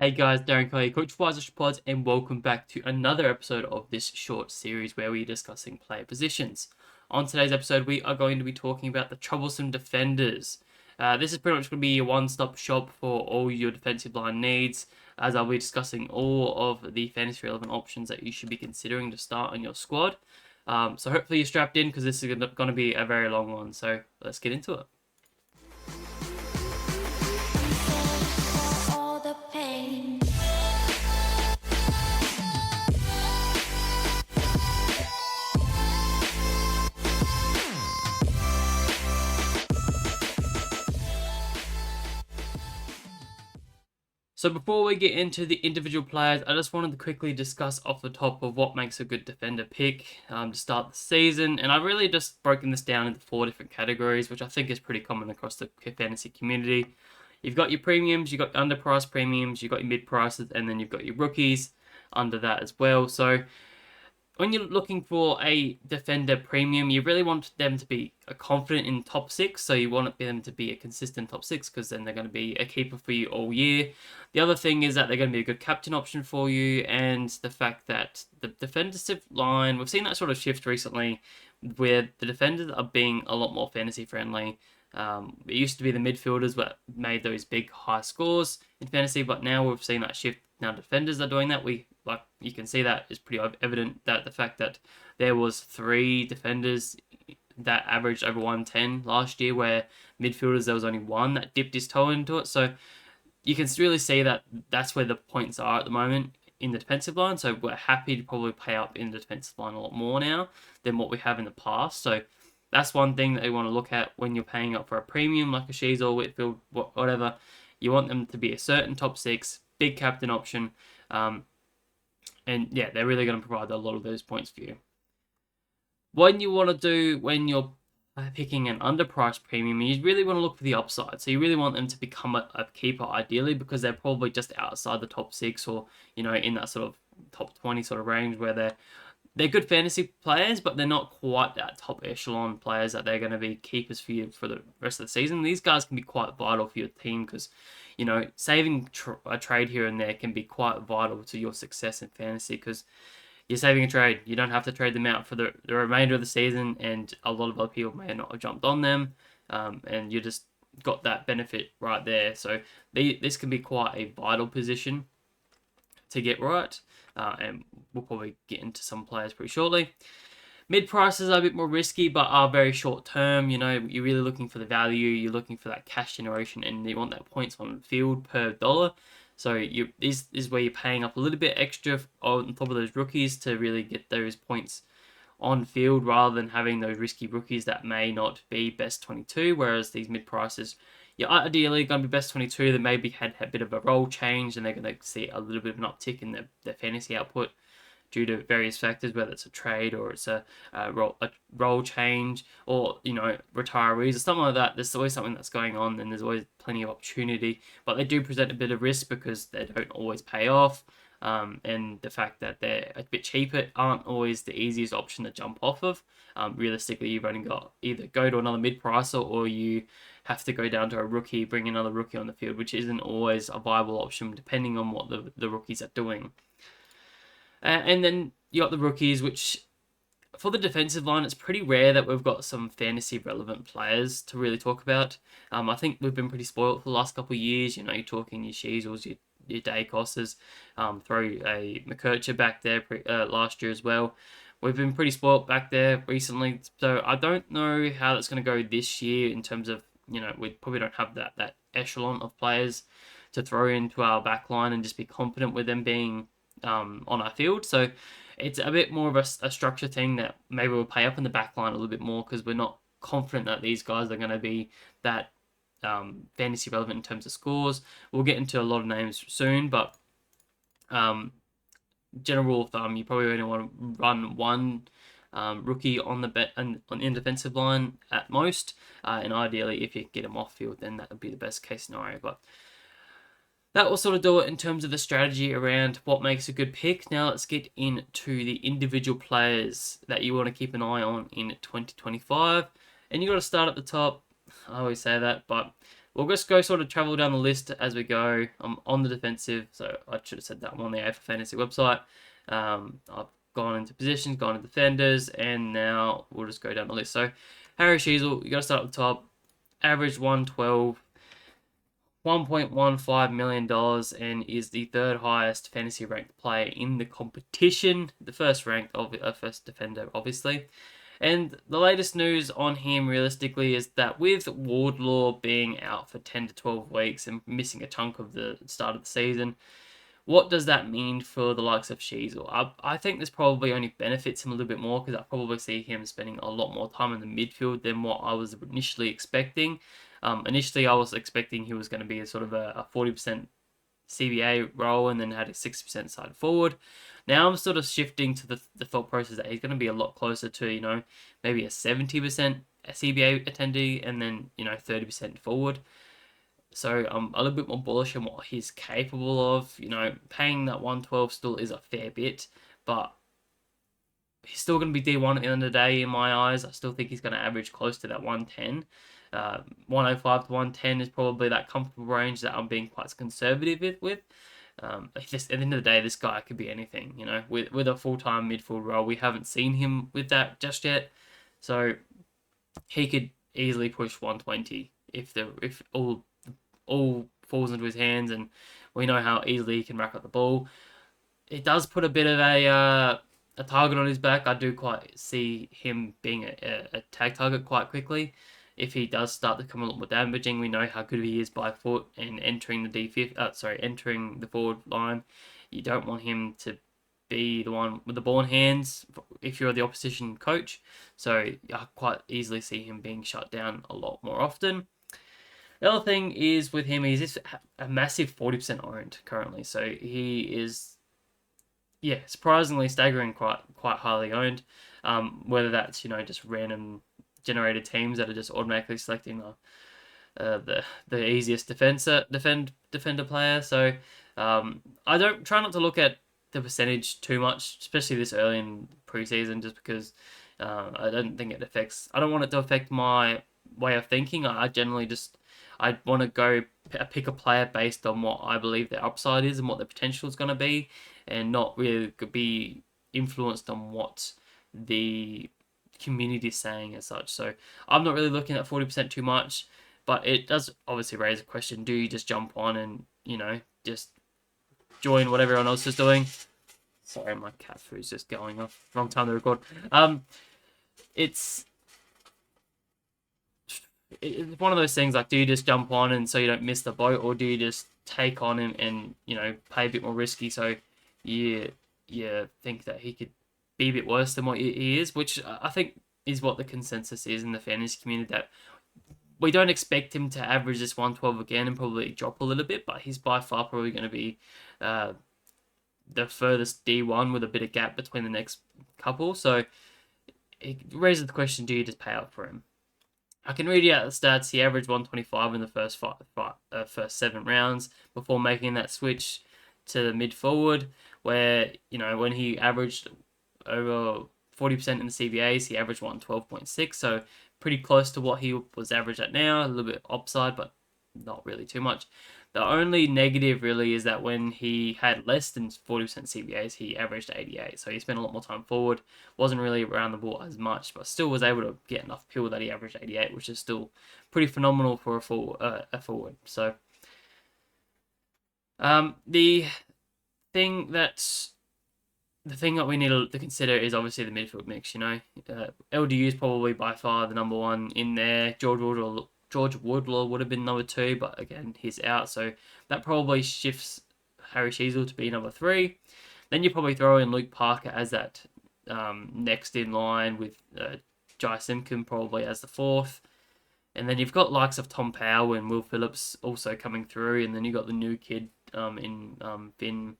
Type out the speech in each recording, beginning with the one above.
Hey guys, Darren Kelly, Coach for Wise Pods, and welcome back to another episode of this short series where we're discussing player positions. On today's episode, we are going to be talking about the troublesome defenders. This is pretty much going to be a one-stop shop for all your defensive line needs, as I'll be discussing all of the fantasy relevant options that you should be considering to start on your squad. So hopefully you're strapped in because this is going to be a very long one. So let's get into it. All the pain. So before we get into the individual players, I just wanted to quickly discuss off the top of what makes a good defender pick to start the season. And I've really just broken this down into 4 different categories, which I think is pretty common across the fantasy community. You've got your premiums, you've got underpriced premiums, you've got your mid-prices, and then you've got your rookies under that as well. So when you're looking for a defender premium, you really want them to be confident in top 6. So you want them to be a consistent top 6 because then they're going to be a keeper for you all year. The other thing is that they're going to be a good captain option for you, and the fact that the defensive line, we've seen that sort of shift recently where the defenders are being a lot more fantasy friendly. It used to be the midfielders that made those big high scores in fantasy, but now we've seen that shift. Now defenders are doing that. You can see that is pretty evident that the fact that there was 3 defenders that averaged over 110 last year, where midfielders there was only 1 that dipped his toe into it. So you can really see that that's where the points are at the moment in the defensive line. So we're happy to probably pay up in the defensive line a lot more now than what we have in the past. So that's one thing that you want to look at when you're paying up for a premium like a Shees or Whitfield, whatever. You want them to be a certain top 6, big captain option. And yeah, they're really going to provide a lot of those points for you. What you want to do when you're picking an underpriced premium, you really want to look for the upside. So you really want them to become a keeper ideally, because they're probably just outside the top 6 or, in that sort of top 20 sort of range where they're good fantasy players, but they're not quite that top echelon players that they're going to be keepers for you for the rest of the season. These guys can be quite vital for your team because, saving a trade here and there can be quite vital to your success in fantasy because you're saving a trade. You don't have to trade them out for the remainder of the season, and a lot of other people may not have jumped on them, and you just got that benefit right there. So this can be quite a vital position to get right, and we'll probably get into some players pretty shortly. Mid prices are a bit more risky, but are very short term. You're really looking for the value, you're looking for that cash generation, and you want that points on field per dollar. So this is where you're paying up a little bit extra on top of those rookies to really get those points on field, rather than having those risky rookies that may not be best 22. Whereas these mid prices, you're ideally going to be best 22 that maybe had a bit of a role change, and they're going to see a little bit of an uptick in their fantasy output due to various factors, whether it's a trade or it's a role change or, retirees or something like that. There's always something that's going on, and there's always plenty of opportunity, but they do present a bit of risk because they don't always pay off. And the fact that they're a bit cheaper aren't always the easiest option to jump off of. Realistically, you've only got either go to another mid-pricer, or you have to go down to a rookie, bring another rookie on the field, which isn't always a viable option depending on what the rookies are doing. And then you got the rookies, which for the defensive line, it's pretty rare that we've got some fantasy relevant players to really talk about. I think we've been pretty spoiled for the last couple of years. You're talking your Sheezels, your Dacosses, throw a McKercher back there last year as well. We've been pretty spoiled back there recently, so I don't know how that's going to go this year in terms of, we probably don't have that echelon of players to throw into our back line and just be confident with them being on our field. So it's a bit more of a structure thing that maybe we'll pay up in the back line a little bit more because we're not confident that these guys are going to be that fantasy relevant in terms of scores. We'll get into a lot of names soon, but general rule of thumb, you probably only want to run one rookie on the defensive line at most, and ideally if you get him off field, then that would be the best case scenario. But that will sort of do it in terms of the strategy around what makes a good pick. Now let's get into the individual players that you want to keep an eye on in 2025. And you got to start at the top. I always say that, but we'll just go sort of travel down the list as we go. I'm on the defensive, so I should have said that. I'm on the AFL Fantasy website. I've gone into positions, gone into defenders, and now we'll just go down the list. So Harry Sheezel, you got to start at the top. Average 112, $1.15 million, and is the third highest fantasy ranked player in the competition. The first ranked, first defender, obviously. And the latest news on him, realistically, is that with Wardlaw being out for 10 to 12 weeks and missing a chunk of the start of the season, what does that mean for the likes of Sheezel? I think this probably only benefits him a little bit more because I probably see him spending a lot more time in the midfield than what I was initially expecting. Initially, I was expecting he was going to be a sort of a 40% CBA role and then had a 60% side forward. Now I'm sort of shifting to the thought process that he's going to be a lot closer to, maybe a 70% CBA attendee and then, 30% forward. So I'm a little bit more bullish on what he's capable of. Paying that 112 still is a fair bit, but he's still going to be D1 at the end of the day in my eyes. I still think he's going to average close to that 110. 105 to 110 is probably that comfortable range that I'm being quite conservative with. At the end of the day, this guy could be anything, with a full-time midfield role. We haven't seen him with that just yet. So he could easily push 120 if all falls into his hands, and we know how easily he can rack up the ball. It does put a bit of a target on his back. I do quite see him being a tag target quite quickly. If he does start to become a lot more damaging, we know how good he is by foot and entering entering the forward line. You don't want him to be the one with the ball in hands if you're the opposition coach. So I quite easily see him being shut down a lot more often. The other thing is with him, he's a massive 40% owned currently. So he is, surprisingly staggering quite highly owned. Whether that's, just random generated teams that are just automatically selecting the easiest defender player. So I don't try not to look at the percentage too much, especially this early in preseason, just because I don't think it affects. I don't want it to affect my way of thinking. I generally I want to go pick a player based on what I believe their upside is and what their potential is going to be, and not really be influenced on what the community is saying as such. So I'm not really looking at 40% too much, but it does obviously raise a question. Do you just jump on and, just join what everyone else is doing? Sorry, my cat food's just going off. Wrong time to record. It's one of those things, like, do you just jump on and so you don't miss the boat, or do you just take on him and, play a bit more risky so you think that he could be a bit worse than what he is, which I think is what the consensus is in the fantasy community, that we don't expect him to average this 112 again and probably drop a little bit, but he's by far probably going to be the furthest D1 with a bit of gap between the next couple. So it raises the question, do you just pay up for him? I can read you out the stats. He averaged 125 in the first 7 rounds before making that switch to the mid forward, where, when he averaged over 40% in the CBAs, he averaged 112.6, so pretty close to what he was averaged at now. A little bit upside, but not really too much. The only negative really is that when he had less than 40% CBAs, he averaged 88. So he spent a lot more time forward, wasn't really around the ball as much, but still was able to get enough pill that he averaged 88, which is still pretty phenomenal for a forward. So the thing that we need to consider is obviously the midfield mix. LDU is probably by far the number one in there. George Woodlaw would have been number 2, but again, he's out, so that probably shifts Harry Sheezel to be number 3. Then you probably throw in Luke Parker as that next in line, with Jai Simpkin probably as the 4th. And then you've got likes of Tom Powell and Will Phillips also coming through, and then you've got the new kid in Finn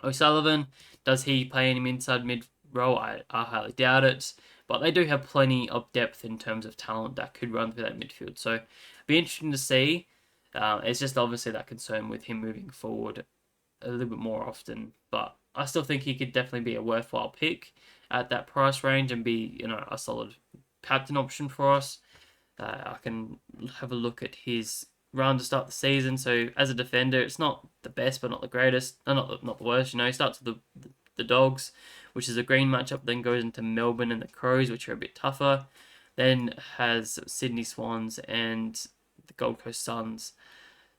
O'Sullivan. Does he play any inside mid role? I highly doubt it. But they do have plenty of depth in terms of talent that could run through that midfield. So it'd be interesting to see. It's just obviously that concern with him moving forward a little bit more often. But I still think he could definitely be a worthwhile pick at that price range and be, a solid captain option for us. I can have a look at his run to start the season. So as a defender, it's not the best, but not the greatest. Not the worst. He starts with the Dogs, which is a green matchup. Then goes into Melbourne and the Crows, which are a bit tougher. Then has Sydney Swans and the Gold Coast Suns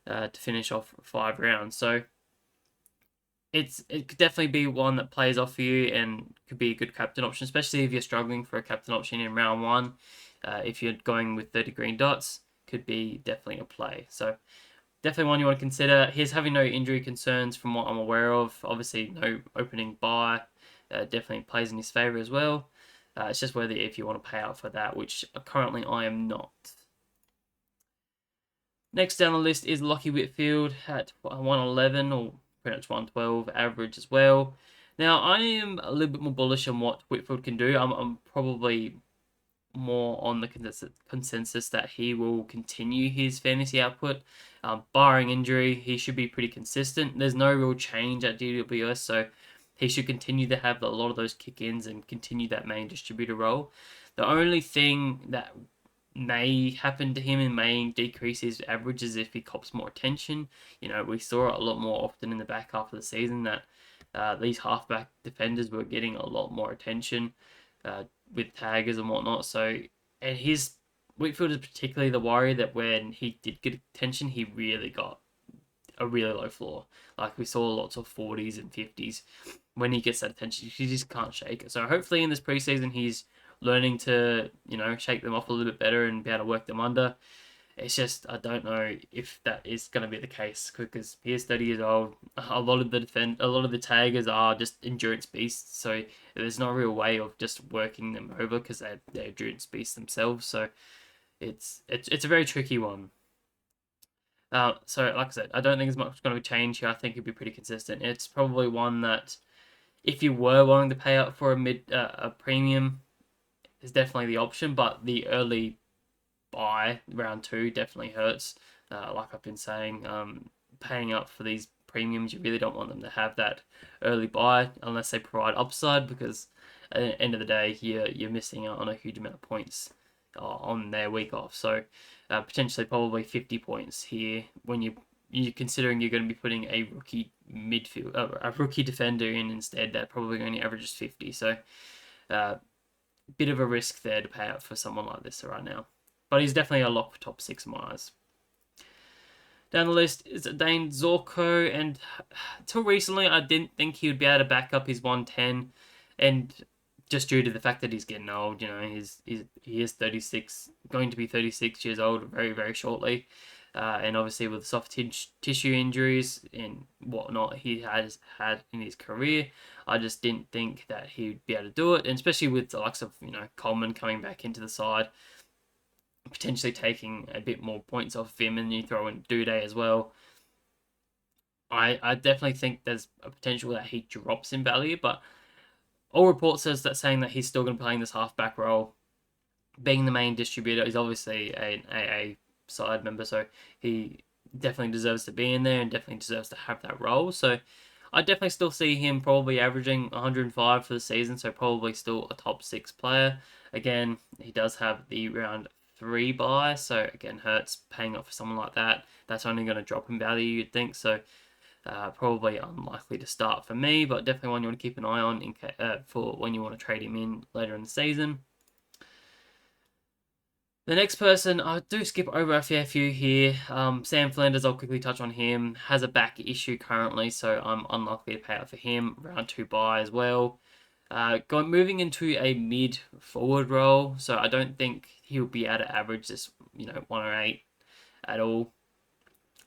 to finish off 5 rounds. So it could definitely be one that plays off for you and could be a good captain option, especially if you're struggling for a captain option in round one. If you're going with 30 green dots, could be definitely a play. So definitely one you want to consider. He's having no injury concerns from what I'm aware of. Obviously, no opening bye. Definitely plays in his favour as well. It's just whether if you want to pay out for that, which currently I am not. Next down the list is Lockie Whitfield at 111 or pretty much 112 average as well. Now, I am a little bit more bullish on what Whitfield can do. I'm probably more on the consensus that he will continue his fantasy output. Barring injury, he should be pretty consistent. There's no real change at DWS, so he should continue to have a lot of those kick-ins and continue that main distributor role. The only thing that may happen to him and may decrease his averages if he cops more attention. We saw it a lot more often in the back half of the season that these halfback defenders were getting a lot more attention with taggers and whatnot. So, and Whitfield is particularly the worry that when he did get attention, he really got a really low floor. Like we saw lots of 40s and 50s. When he gets that attention, he just can't shake it. So hopefully in this preseason, he's learning to, shake them off a little bit better and be able to work them under. It's just, I don't know if that is going to be the case because he is 30 years old. A lot of the taggers are just endurance beasts. So there's no real way of just working them over because they're endurance beasts themselves. So it's a very tricky one. So like I said, I don't think there's much going to change here. I think it'd be pretty consistent. It's probably one that if you were wanting to pay out for a premium, is definitely the option, but the early buy round 2 definitely hurts. Like I've been saying, paying up for these premiums, you really don't want them to have that early buy unless they provide upside, because at the end of the day, you're missing out on a huge amount of points on their week off. So potentially probably 50 points here when you're considering you're going to be putting a rookie midfield, a rookie defender in instead that probably only averages 50. So bit of a risk there to pay out for someone like this right now. But he's definitely a lock for top 6 in my eyes. Down the list is Dane Zorko, and until recently I didn't think he would be able to back up his 110, and just due to the fact that he's getting old, he is 36, going to be 36 years old very, very shortly. And obviously with soft tissue injuries and whatnot he has had in his career, I just didn't think that he'd be able to do it, and especially with the likes of Coleman coming back into the side, potentially taking a bit more points off him, and you throw in Duday as well. I definitely think there's a potential that he drops in value, but all reports saying that he's still going to be playing this halfback role, being the main distributor. He's obviously an AA side member, so he definitely deserves to be in there and definitely deserves to have that role. So I definitely still see him probably averaging 105 for the season, so probably still a top 6 player. Again, he does have the round 3 buy, so again, hurts paying up for someone like that. That's only going to drop in value, you'd think. So probably unlikely to start for me, but definitely one you want to keep an eye on for when you want to trade him in later in the season. The next person, I do skip over a fair few here. Sam Flanders, I'll quickly touch on him. Has a back issue currently, so I'm unlikely to pay out for him. Round 2 buy as well. Moving into a mid forward role, so I don't think he'll be able to average this, 108 at all.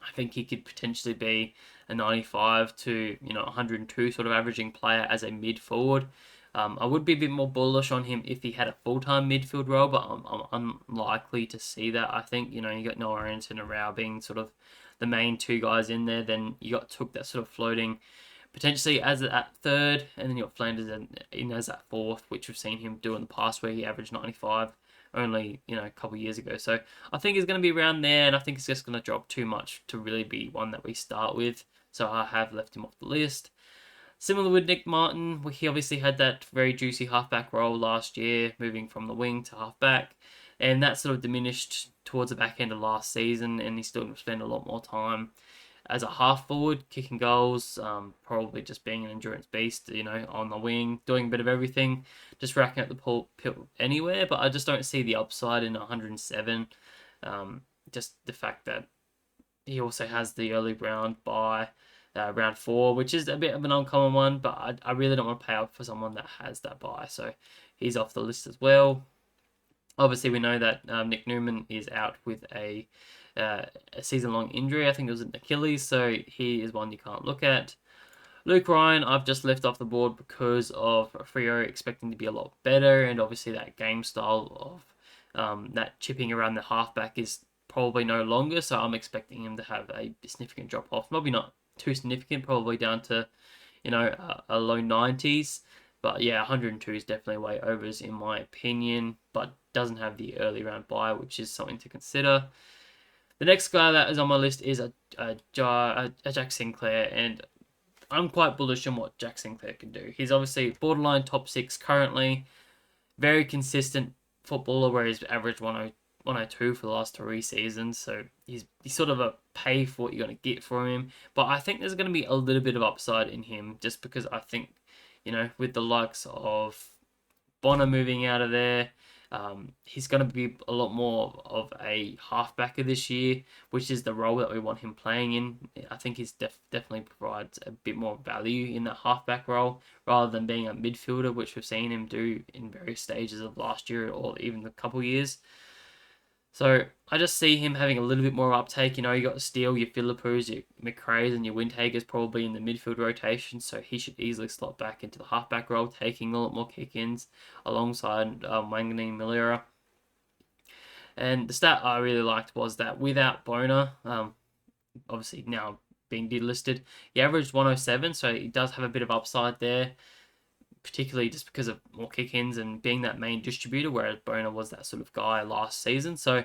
I think he could potentially be a 95 to 102 sort of averaging player as a mid forward. I would be a bit more bullish on him if he had a full-time midfield role, but I'm unlikely to see that. I think, you got Noah Anderson and Rao being sort of the main 2 guys in there. Then you got Took that sort of floating potentially as at 3rd, and then you got Flanders in as at 4th, which we've seen him do in the past where he averaged 95 only, a couple of years ago. So I think he's going to be around there, and I think it's just going to drop too much to really be one that we start with. So I have left him off the list. Similar with Nick Martin, he obviously had that very juicy halfback role last year, moving from the wing to halfback. and that sort of diminished towards the back end of last season, and he's still going to spend a lot more time as a half forward, kicking goals, probably just being an endurance beast, on the wing, doing a bit of everything, just racking up the pull anywhere. But I just don't see the upside in 107. Just the fact that he also has the early round by round 4, which is a bit of an uncommon one, but I really don't want to pay up for someone that has that buy. So he's off the list as well. Obviously, we know that Nick Newman is out with a season-long injury. I think it was an Achilles, so he is one you can't look at. Luke Ryan, I've just left off the board because of Freo expecting to be a lot better, and obviously that game style of that chipping around the halfback is probably no longer, so I'm expecting him to have a significant drop-off. Maybe not too significant, probably down to, a low 90s. But yeah, 102 is definitely way overs in my opinion, but doesn't have the early round buy, which is something to consider. The next guy that is on my list is a Jack Sinclair, and I'm quite bullish on what Jack Sinclair can do. He's obviously borderline top 6 currently, very consistent footballer where he's averaged 102 for the last 3 seasons, so he's sort of a pay for what you're going to get from him. But I think there's going to be a little bit of upside in him just because I think, with the likes of Bonner moving out of there, he's going to be a lot more of a halfbacker this year, which is the role that we want him playing in. I think he's definitely provides a bit more value in that halfback role rather than being a midfielder, which we've seen him do in various stages of last year or even a couple years. So I just see him having a little bit more uptake. You got Steele, your Philippus, your McRae's, and your Windhager's probably in the midfield rotation, so he should easily slot back into the halfback role, taking a lot more kick-ins alongside Wanganeen Malira. And the stat I really liked was that without Boner, obviously now being delisted, he averaged 107, so he does have a bit of upside there, particularly just because of more kick-ins and being that main distributor, whereas Boner was that sort of guy last season. So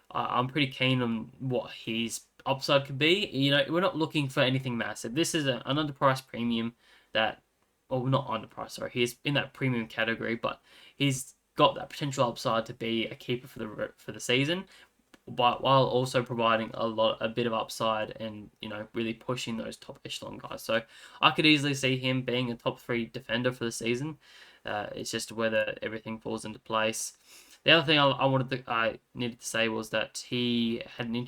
I'm pretty keen on what his upside could be. We're not looking for anything massive. This is an underpriced premium that, well, not underpriced, sorry. He's in that premium category, but he's got that potential upside to be a keeper for the season, but while also providing a bit of upside and really pushing those top echelon guys. So I could easily see him being a top 3 defender for the season. It's just whether everything falls into place. The other thing I needed to say was that he had an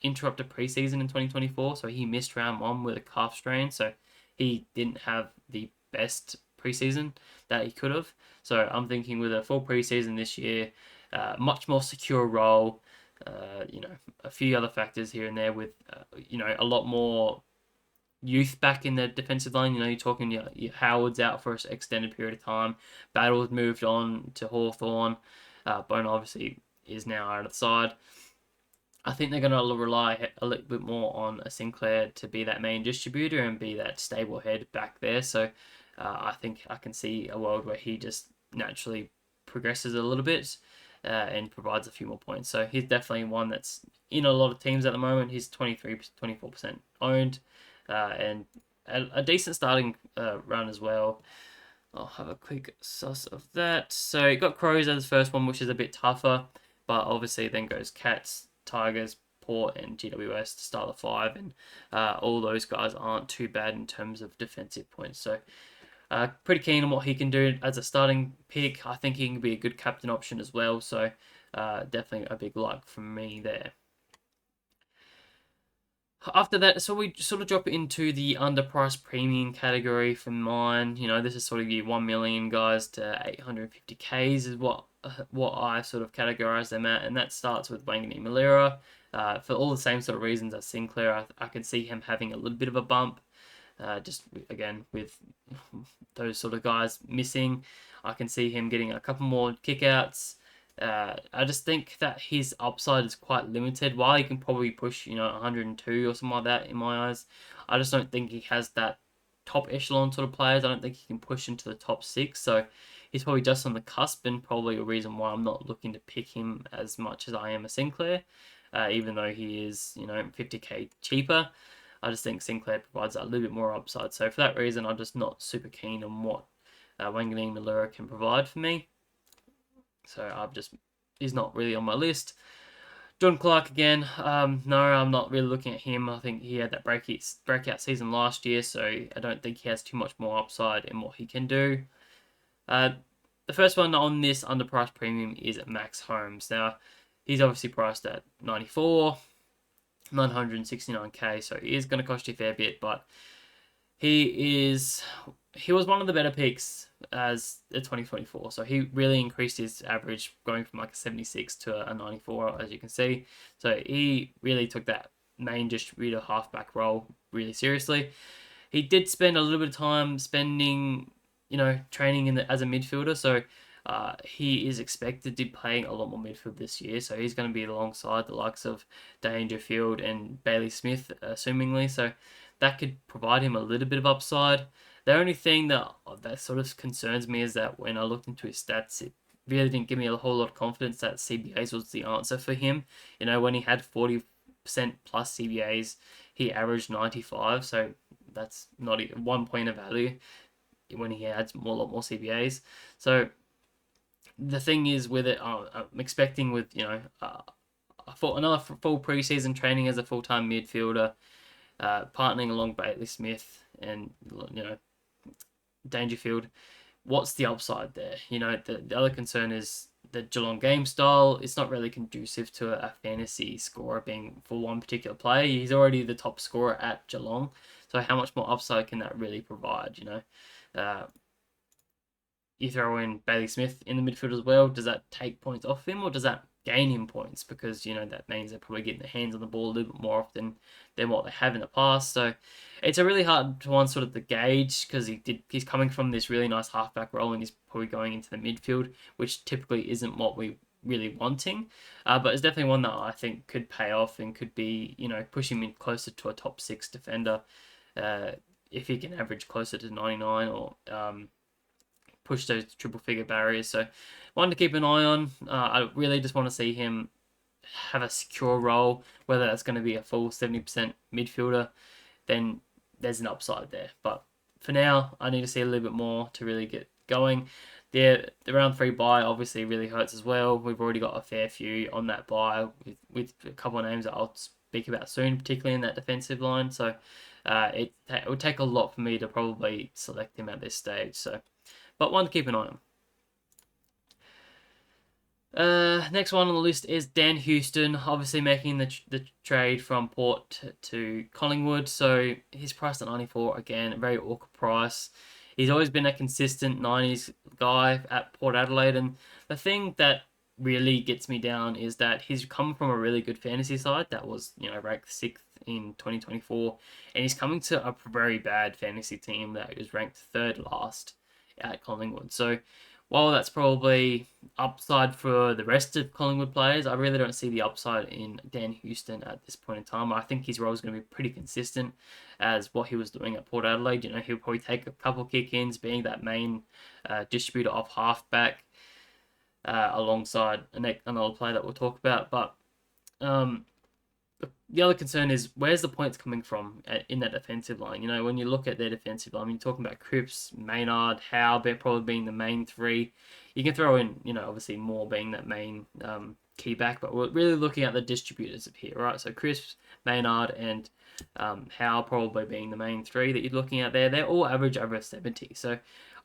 interrupted preseason in 2024, so he missed round 1 with a calf strain, so he didn't have the best preseason that he could have. So I'm thinking with a full preseason this year, much more secure role. A few other factors here and there with, a lot more youth back in the defensive line. You're talking your Howard's out for an extended period of time. Battle's moved on to Hawthorn. Bone obviously is now out of the side. I think they're going to rely a little bit more on a Sinclair to be that main distributor and be that stable head back there. So I think I can see a world where he just naturally progresses a little bit and provides a few more points. So he's definitely one that's in a lot of teams at the moment. He's 24% owned and a decent starting run as well. I'll have a quick suss of that. So he got Crows as his first one, which is a bit tougher, but obviously then goes Cats, Tigers, Port, and GWS to start the 5, and all those guys aren't too bad in terms of defensive points. So pretty keen on what he can do as a starting pick. I think he can be a good captain option as well. So definitely a big like from me there. After that, so we sort of drop into the underpriced premium category for mine. This is sort of your 1 million guys to 850Ks is what I sort of categorize them at, and that starts with Wanganeen Malira. For all the same sort of reasons as Sinclair, I can see him having a little bit of a bump. Just again with those sort of guys missing, I can see him getting a couple more kickouts. I just think that his upside is quite limited. While he can probably push, 102 or something like that in my eyes, I just don't think he has that top echelon sort of players. I don't think he can push into the top 6. So he's probably just on the cusp, and probably a reason why I'm not looking to pick him as much as I am a Sinclair, even though he is, 50k cheaper. I just think Sinclair provides a little bit more upside. So for that reason, I'm just not super keen on what Wanganeen Malira can provide for me. So I've just he's not really on my list. John Clark again. No, I'm not really looking at him. I think he had that breakout season last year, so I don't think he has too much more upside in what he can do. The first one on this underpriced premium is Max Holmes. Now, he's obviously priced at 94, 969k, so he is going to cost you a fair bit, but he was one of the better picks as the 2024. So he really increased his average, going from like a 76 to a 94, as you can see. So he really took that main distributor halfback role really seriously. He did spend a little bit of time training as a midfielder. So he is expected to be playing a lot more midfield this year. So he's going to be alongside the likes of Dangerfield and Bailey Smith, assumingly. So that could provide him a little bit of upside. The only thing that sort of concerns me is that when I looked into his stats, it really didn't give me a whole lot of confidence that CBAs was the answer for him. When he had 40% plus CBAs, he averaged 95, so that's not even 1 point of value when he had a lot more CBAs. So the thing is with it, I'm expecting with another full preseason training as a full-time midfielder, partnering along Bailey Smith and Dangerfield. What's the upside there? The other concern is the Geelong game style. It's not really conducive to a fantasy scorer being for one particular player. He's already the top scorer at Geelong, so how much more upside can that really provide? You throw in Bailey Smith in the midfield as well. Does that take points off him, or does that gain him points? Because that means they're probably getting their hands on the ball a little bit more often than what they have in the past. So it's a really hard one sort of to gauge, because he's coming from this really nice halfback role and he's probably going into the midfield, which typically isn't what we really wanting. But it's definitely one that I think could pay off and could be pushing him closer to a top 6 defender, if he can average closer to 99 or push those triple figure barriers. So one to keep an eye on. I really just want to see him have a secure role, whether that's going to be a full 70% midfielder, then there's an upside there. But for now, I need to see a little bit more to really get going. The round 3 bye obviously really hurts as well. We've already got a fair few on that bye with a couple of names that I'll speak about soon, particularly in that defensive line. So it would take a lot for me to probably select him at this stage. But one to keep an eye on. Next one on the list is Dan Houston, obviously making the trade from Port to Collingwood. So he's priced at 94 again, a very awkward price. He's always been a consistent 90s guy at Port Adelaide, and the thing that really gets me down is that he's come from a really good fantasy side that was ranked 6th in 2024, and he's coming to a very bad fantasy team that was ranked 3rd last at Collingwood. So while that's probably upside for the rest of Collingwood players, I really don't see the upside in Dan Houston at this point in time. I think his role is going to be pretty consistent as what he was doing at Port Adelaide. He'll probably take a couple kick-ins, being that main distributor off halfback, alongside another player that we'll talk about. But the other concern is, where's the points coming from in that defensive line? When you look at their defensive line, you're talking about Cripps, Maynard, Howe, they're probably being the main 3. You can throw in, obviously Moore being that main key back, but we're really looking at the distributors up here, right? So Cripps, Maynard, and Howe probably being the main 3 that you're looking at there. They're all average over 70. So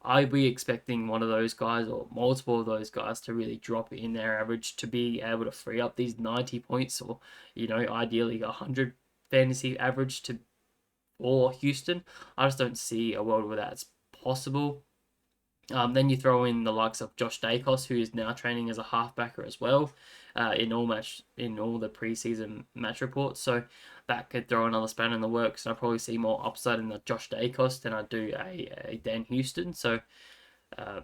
I'd be expecting one of those guys or multiple of those guys to really drop in their average to be able to free up these 90 points, or ideally 100 fantasy average for Houston. I just don't see a world where that's possible. Then you throw in the likes of Josh Dacos, who is now training as a halfbacker as well, in all the preseason match reports. So that could throw another spanner in the works, and I probably see more upside in the Josh Dacos than I do a Dan Houston. So for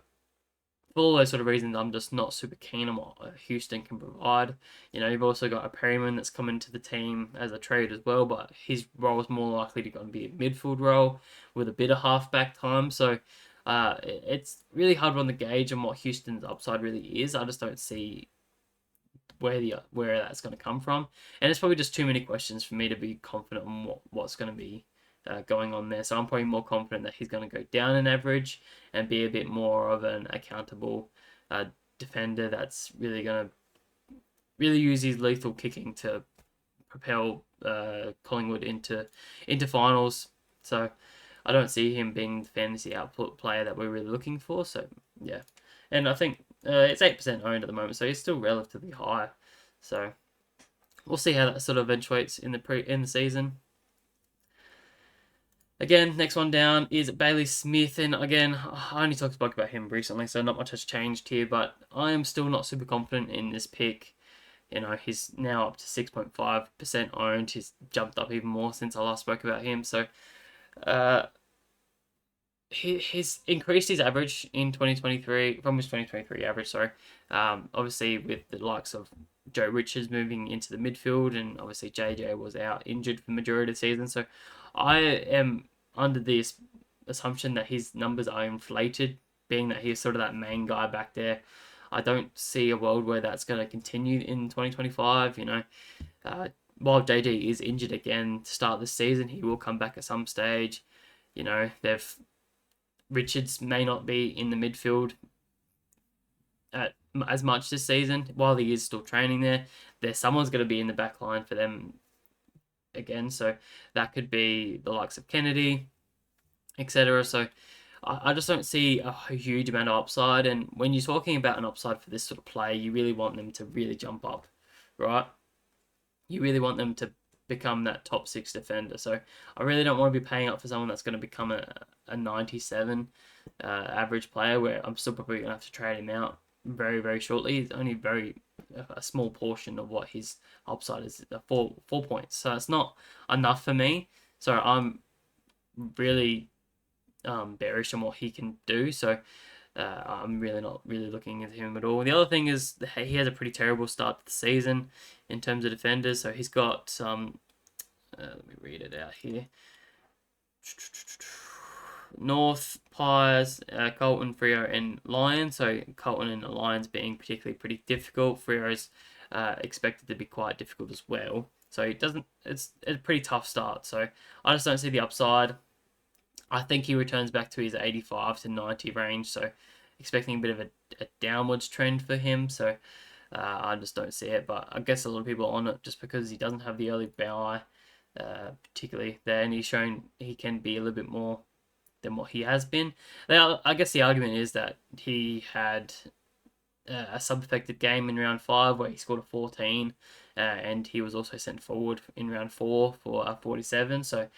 all those sort of reasons, I'm just not super keen on what Houston can provide. You've also got a Perryman that's come into the team as a trade as well, but his role is more likely to go and be a midfield role with a bit of halfback time. So it's really hard on the gauge on what Houston's upside really is. I just don't see where that's going to come from, and it's probably just too many questions for me to be confident on what's going to be going on there. So I'm probably more confident that he's going to go down in average and be a bit more of an accountable defender that's really going to really use his lethal kicking to propel Collingwood into finals. So I don't see him being the fantasy output player that we're really looking for. So yeah, and I think it's 8% owned at the moment, so he's still relatively high. So we'll see how that sort of eventuates in the season. Again, next one down is Bailey Smith, and again, I only spoke about him recently, so not much has changed here. But I am still not super confident in this pick. He's now up to 6.5% owned. He's jumped up even more since I last spoke about him. So, uh, he's increased his average in 2023 from his 2023 average. Sorry, obviously with the likes of Joe Richards moving into the midfield, and obviously JJ was out injured for the majority of the season. So, I am under this assumption that his numbers are inflated, being that he's sort of that main guy back there. I don't see a world where that's going to continue in 2025. Uh, while JJ is injured again to start the season, he will come back at some stage. They've Richards may not be in the midfield at as much this season while he is still training there. Someone's going to be in the back line for them again, so that could be the likes of Kennedy, etc. So I just don't see a huge amount of upside. And when you're talking about an upside for this sort of play, you really want them to really jump up, right? You really want them to become that top six defender. So I really don't want to be paying up for someone that's going to become a 97 average player, where I'm still probably going to have to trade him out very, very shortly. It's only a small portion of what his upside is, 4 points. So it's not enough for me. So I'm really bearish on what he can do. So I'm really not really looking at him at all. The other thing is he has a pretty terrible start to the season in terms of defenders. So he's got let me read it out here. North, Pies, Colton, Freo, and Lions. So Colton and the Lions being particularly pretty difficult. Freo is expected to be quite difficult as well. So it's a pretty tough start. So I just don't see the upside. I think he returns back to his 85 to 90 range. So expecting a bit of a downwards trend for him. So I just don't see it. But I guess a lot of people are on it just because he doesn't have the early buy, particularly there, and he's shown he can be a little bit more than what he has been. Now, I guess the argument is that he had a sub-affected game in round 5 where he scored a 14, and he was also sent forward in round 4 for a 47. So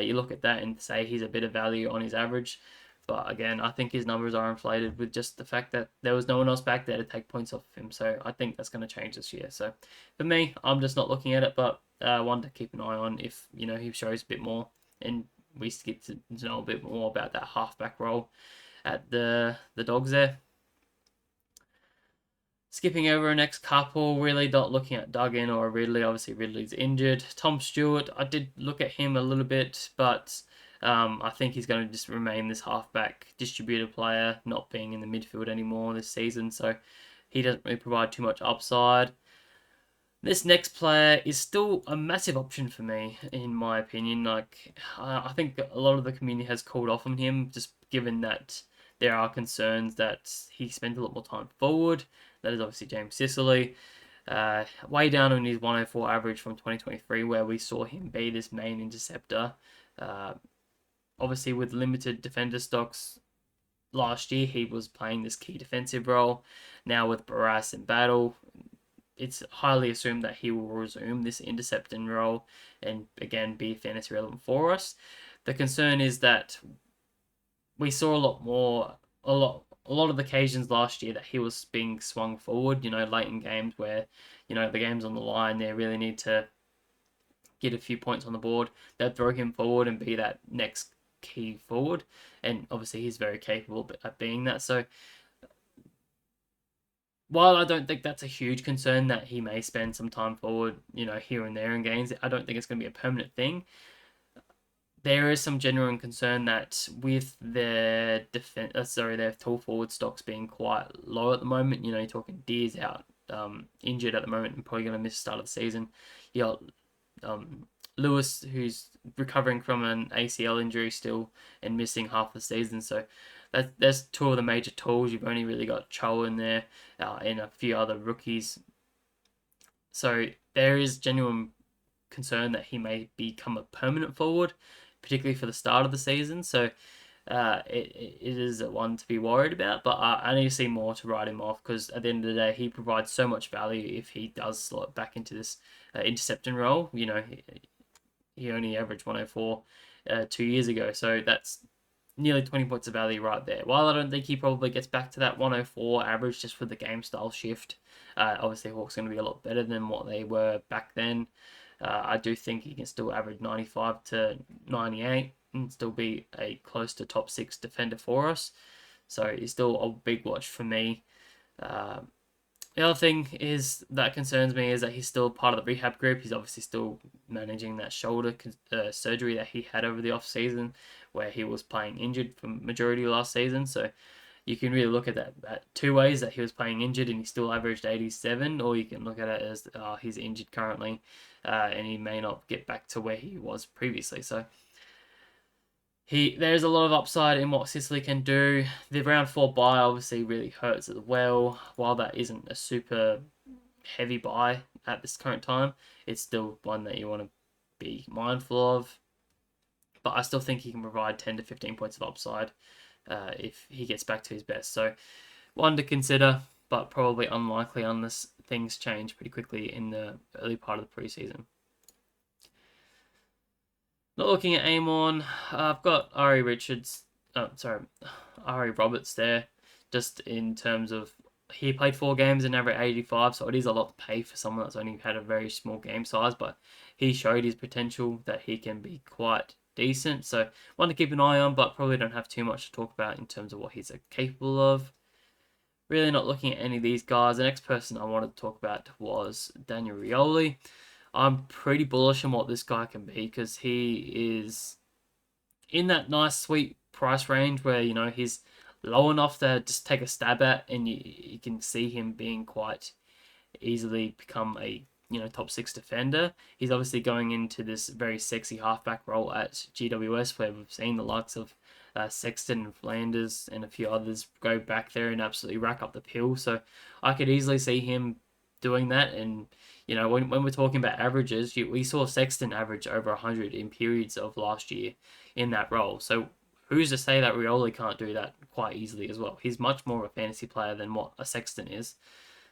you look at that and say he's a bit of value on his average. But again, I think his numbers are inflated with just the fact that there was no one else back there to take points off of him. So I think that's going to change this year. So for me, I'm just not looking at it, but one to keep an eye on if he shows a bit more, and we get to know a bit more about that halfback role at the Dogs there. Skipping over our next couple, really not looking at Duggan or Ridley. Obviously, Ridley's injured. Tom Stewart, I did look at him a little bit, but I think he's going to just remain this halfback distributor player, not being in the midfield anymore this season. So he doesn't really provide too much upside. This next player is still a massive option for me, in my opinion. Like, I think a lot of the community has called off on him, just given that there are concerns that he spent a lot more time forward. That is obviously James Sicily. Way down on his 104 average from 2023, where we saw him be this main interceptor. Obviously, with limited defender stocks last year, he was playing this key defensive role. Now with Barras and Battle, it's highly assumed that he will resume this intercepting role and again be fantasy relevant for us. The concern is that we saw a lot of occasions last year that he was being swung forward, late in games where, the game's on the line, they really need to get a few points on the board. They'd throw him forward and be that next key forward. And obviously he's very capable at being that. So while I don't think that's a huge concern that he may spend some time forward, here and there in games, I don't think it's going to be a permanent thing. There is some genuine concern that with their their tall forward stocks being quite low at the moment. You're talking Deers out, injured at the moment and probably going to miss the start of the season. You got Lewis, who's recovering from an ACL injury still and missing half the season. So that's two of the major tools. You've only really got Cho in there and a few other rookies So there is genuine concern that he may become a permanent forward, particularly for the start of the season. So it is one to be worried about, but I need to see more to write him off because at the end of the day, he provides so much value if he does slot back into this intercepting role. He only averaged 104 2 years ago, so that's nearly 20 points of value right there. While I don't think he probably gets back to that 104 average just for the game style shift, obviously Hawks going to be a lot better than what they were back then. I do think he can still average 95 to 98 and still be a close to top 6 defender for us. So he's still a big watch for me. Uh, the other thing is that concerns me is that he's still part of the rehab group. He's obviously still managing that shoulder surgery that he had over the off season, where he was playing injured for majority of last season. So you can really look at that two ways: that he was playing injured and he still averaged 87, or you can look at it as he's injured currently, and he may not get back to where he was previously. So there's a lot of upside in what Sicily can do. The round 4 buy obviously really hurts as well. While that isn't a super heavy buy at this current time, it's still one that you want to be mindful of. But I still think he can provide 10 to 15 points of upside if he gets back to his best. So one to consider, but probably unlikely unless things change pretty quickly in the early part of the preseason. Not looking at Amon, I've got Ari Roberts there, just in terms of he played 4 games and averaged 85, so it is a lot to pay for someone that's only had a very small game size, but he showed his potential that he can be quite decent, so one to keep an eye on, but probably don't have too much to talk about in terms of what he's capable of. Really not looking at any of these guys. The next person I wanted to talk about was Daniel Rioli. I'm pretty bullish on what this guy can be because he is in that nice sweet price range where he's low enough to just take a stab at, and you can see him being quite easily become a top 6 defender. He's obviously going into this very sexy halfback role at GWS, where we've seen the likes of Sexton and Flanders and a few others go back there and absolutely rack up the pill. So I could easily see him doing that. And when we're talking about averages, we saw Sexton average over 100 in periods of last year in that role. So who's to say that Rioli can't do that quite easily as well? He's much more of a fantasy player than what a Sexton is.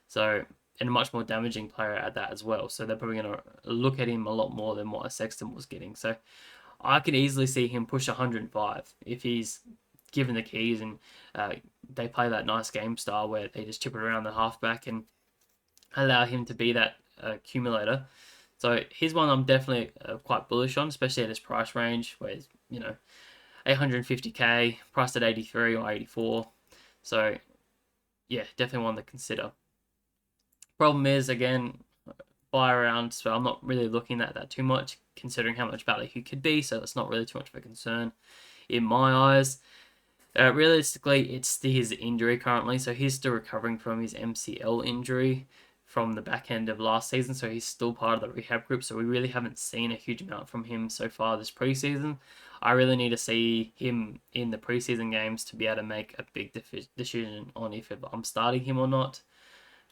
So, and a much more damaging player at that as well. So they're probably going to look at him a lot more than what a Sexton was getting. So I could easily see him push 105 if he's given the keys and they play that nice game style where they just chip it around the halfback and allow him to be that accumulator. So he's one I'm definitely quite bullish on, especially at his price range, where he's 850k, priced at 83 or 84. So yeah, definitely one to consider. Problem is, again, buy around, so I'm not really looking at that too much, considering how much value he could be, so that's not really too much of a concern in my eyes. Realistically, it's his injury currently, so he's still recovering from his MCL injury from the back end of last season, so he's still part of the rehab group, so we really haven't seen a huge amount from him so far this preseason. I really need to see him in the preseason games to be able to make a big decision on if I'm starting him or not.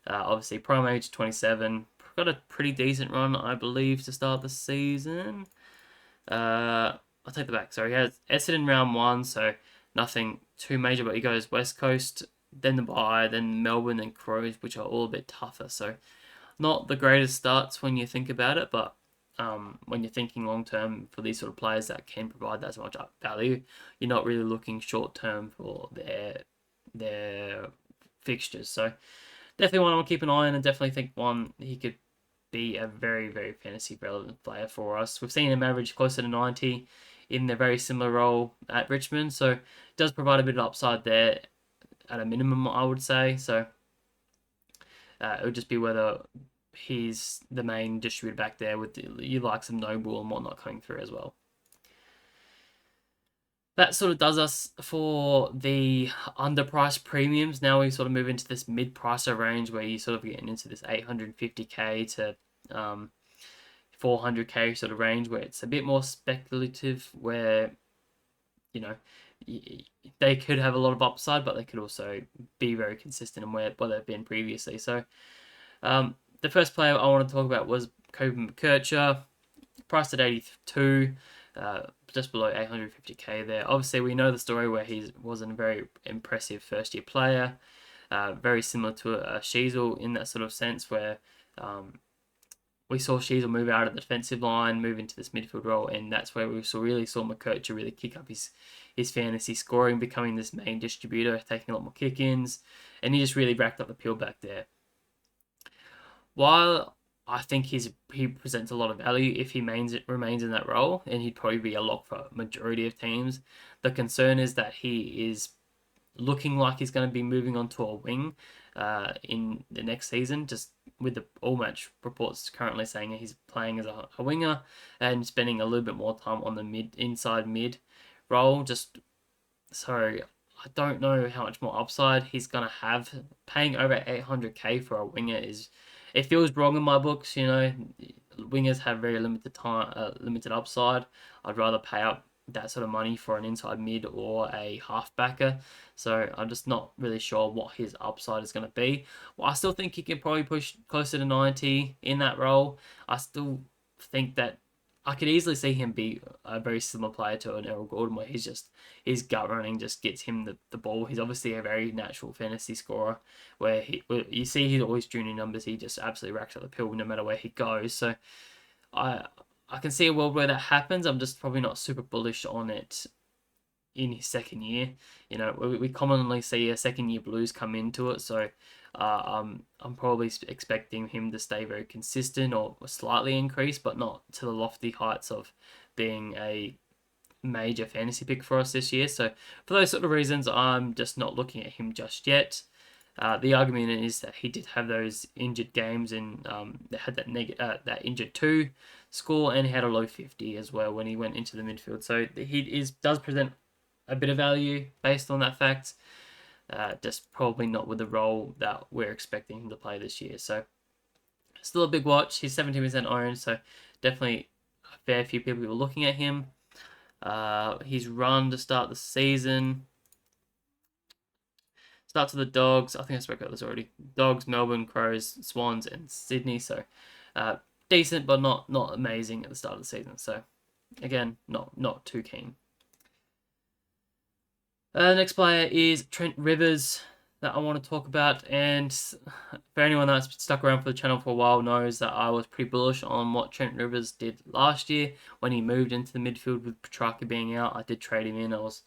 Obviously, prime age 27. Got a pretty decent run, I believe, to start the season. I'll take the back. So he has Essendon round 1, so nothing too major, but he goes West Coast, then the bye, then Melbourne, then Crows, which are all a bit tougher. So not the greatest starts when you think about it, but when you're thinking long term for these sort of players that can provide that much value, you're not really looking short term for their fixtures. So definitely one I'll keep an eye on, and definitely think one he could be a very, very fantasy relevant player for us. We've seen him average closer to 90 in the very similar role at Richmond, so it does provide a bit of upside there at a minimum, I would say. So it would just be whether he's the main distributor back there with you like some Noble and whatnot coming through as well. That sort of does us for the underpriced premiums. Now we sort of move into this mid-pricer range where you sort of getting into this 850k to 400k sort of range where it's a bit more speculative, where they could have a lot of upside, but they could also be very consistent in where they've been previously. So the first player I want to talk about was Kobe McKercher, priced at 82, just below 850k there. Obviously, we know the story where he wasn't a very impressive first year player, very similar to a Sheasel in that sort of sense where we saw Sheasel move out of the defensive line, move into this midfield role, and that's where we really saw McKercher really kick up his fantasy scoring, becoming this main distributor, taking a lot more kick-ins, and he just really racked up the peel back there. While I think he presents a lot of value if he remains in that role, and he'd probably be a lock for a majority of teams. The concern is that he is looking like he's going to be moving on to a wing in the next season, just with the all match reports currently saying he's playing as a winger and spending a little bit more time on the inside mid role. Just so I don't know how much more upside he's going to have. Paying over 800k for a winger it feels wrong in my books. Wingers have very limited limited upside. I'd rather pay up that sort of money for an inside mid or a halfbacker. So I'm just not really sure what his upside is going to be. Well, I still think he can probably push closer to 90 in that role. I still think that I could easily see him be a very similar player to an Errol Gordon, where his gut running just gets him the ball. He's obviously a very natural fantasy scorer, where you see his always junior numbers. He just absolutely racks up the pill no matter where he goes. So I can see a world where that happens. I'm just probably not super bullish on it in his second year. We commonly see a second year blues come into it, so I'm probably expecting him to stay very consistent or slightly increase, but not to the lofty heights of being a major fantasy pick for us this year. So for those sort of reasons, I'm just not looking at him just yet. The argument is that he did have those injured games and that had that injured 2 score, and he had a low 50 as well when he went into the midfield. So he does present a bit of value based on that fact. Just probably not with the role that we're expecting him to play this year. So still a big watch. He's 17% owned, so definitely a fair few people were looking at him. His run to start the season starts with the Dogs. I think I spoke about this already. Dogs, Melbourne, Crows, Swans, and Sydney. So decent, but not amazing at the start of the season. So again, not too keen. The next player is Trent Rivers that I want to talk about, and for anyone that's stuck around for the channel for a while knows that I was pretty bullish on what Trent Rivers did last year when he moved into the midfield with Petrarca being out. I did trade him in. I was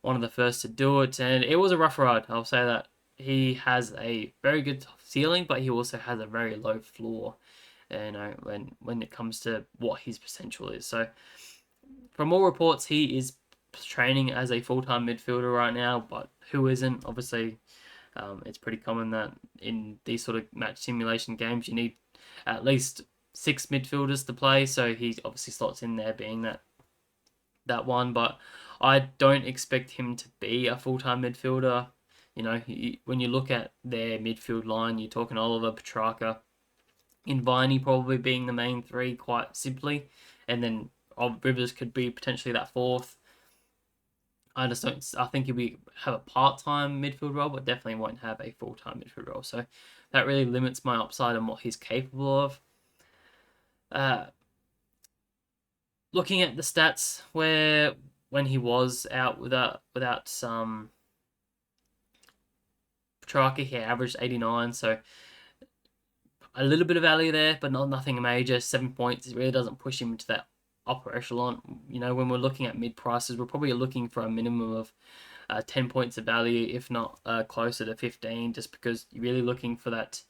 one of the first to do it, and it was a rough ride. I'll say that. He has a very good ceiling, but he also has a very low floor, when it comes to what his potential is. So from all reports, he is training as a full-time midfielder right now, but who isn't? Obviously, it's pretty common that in these sort of match simulation games you need at least 6 midfielders to play, so he obviously slots in there being that one, but I don't expect him to be a full-time midfielder. When you look at their midfield line, you're talking Oliver, Petrarca, Invine probably being the main 3 quite simply, and then Rivers could be potentially that 4th. I think he'll have a part-time midfield role, but definitely won't have a full-time midfield role. So that really limits my upside on what he's capable of. Looking at the stats when he was out without Petrarca, he averaged 89, so a little bit of value there, but nothing major. 7 points, it really doesn't push him into that upper echelon. When we're looking at mid prices, we're probably looking for a minimum of 10 points of value, if not closer to 15, just because you're really looking for that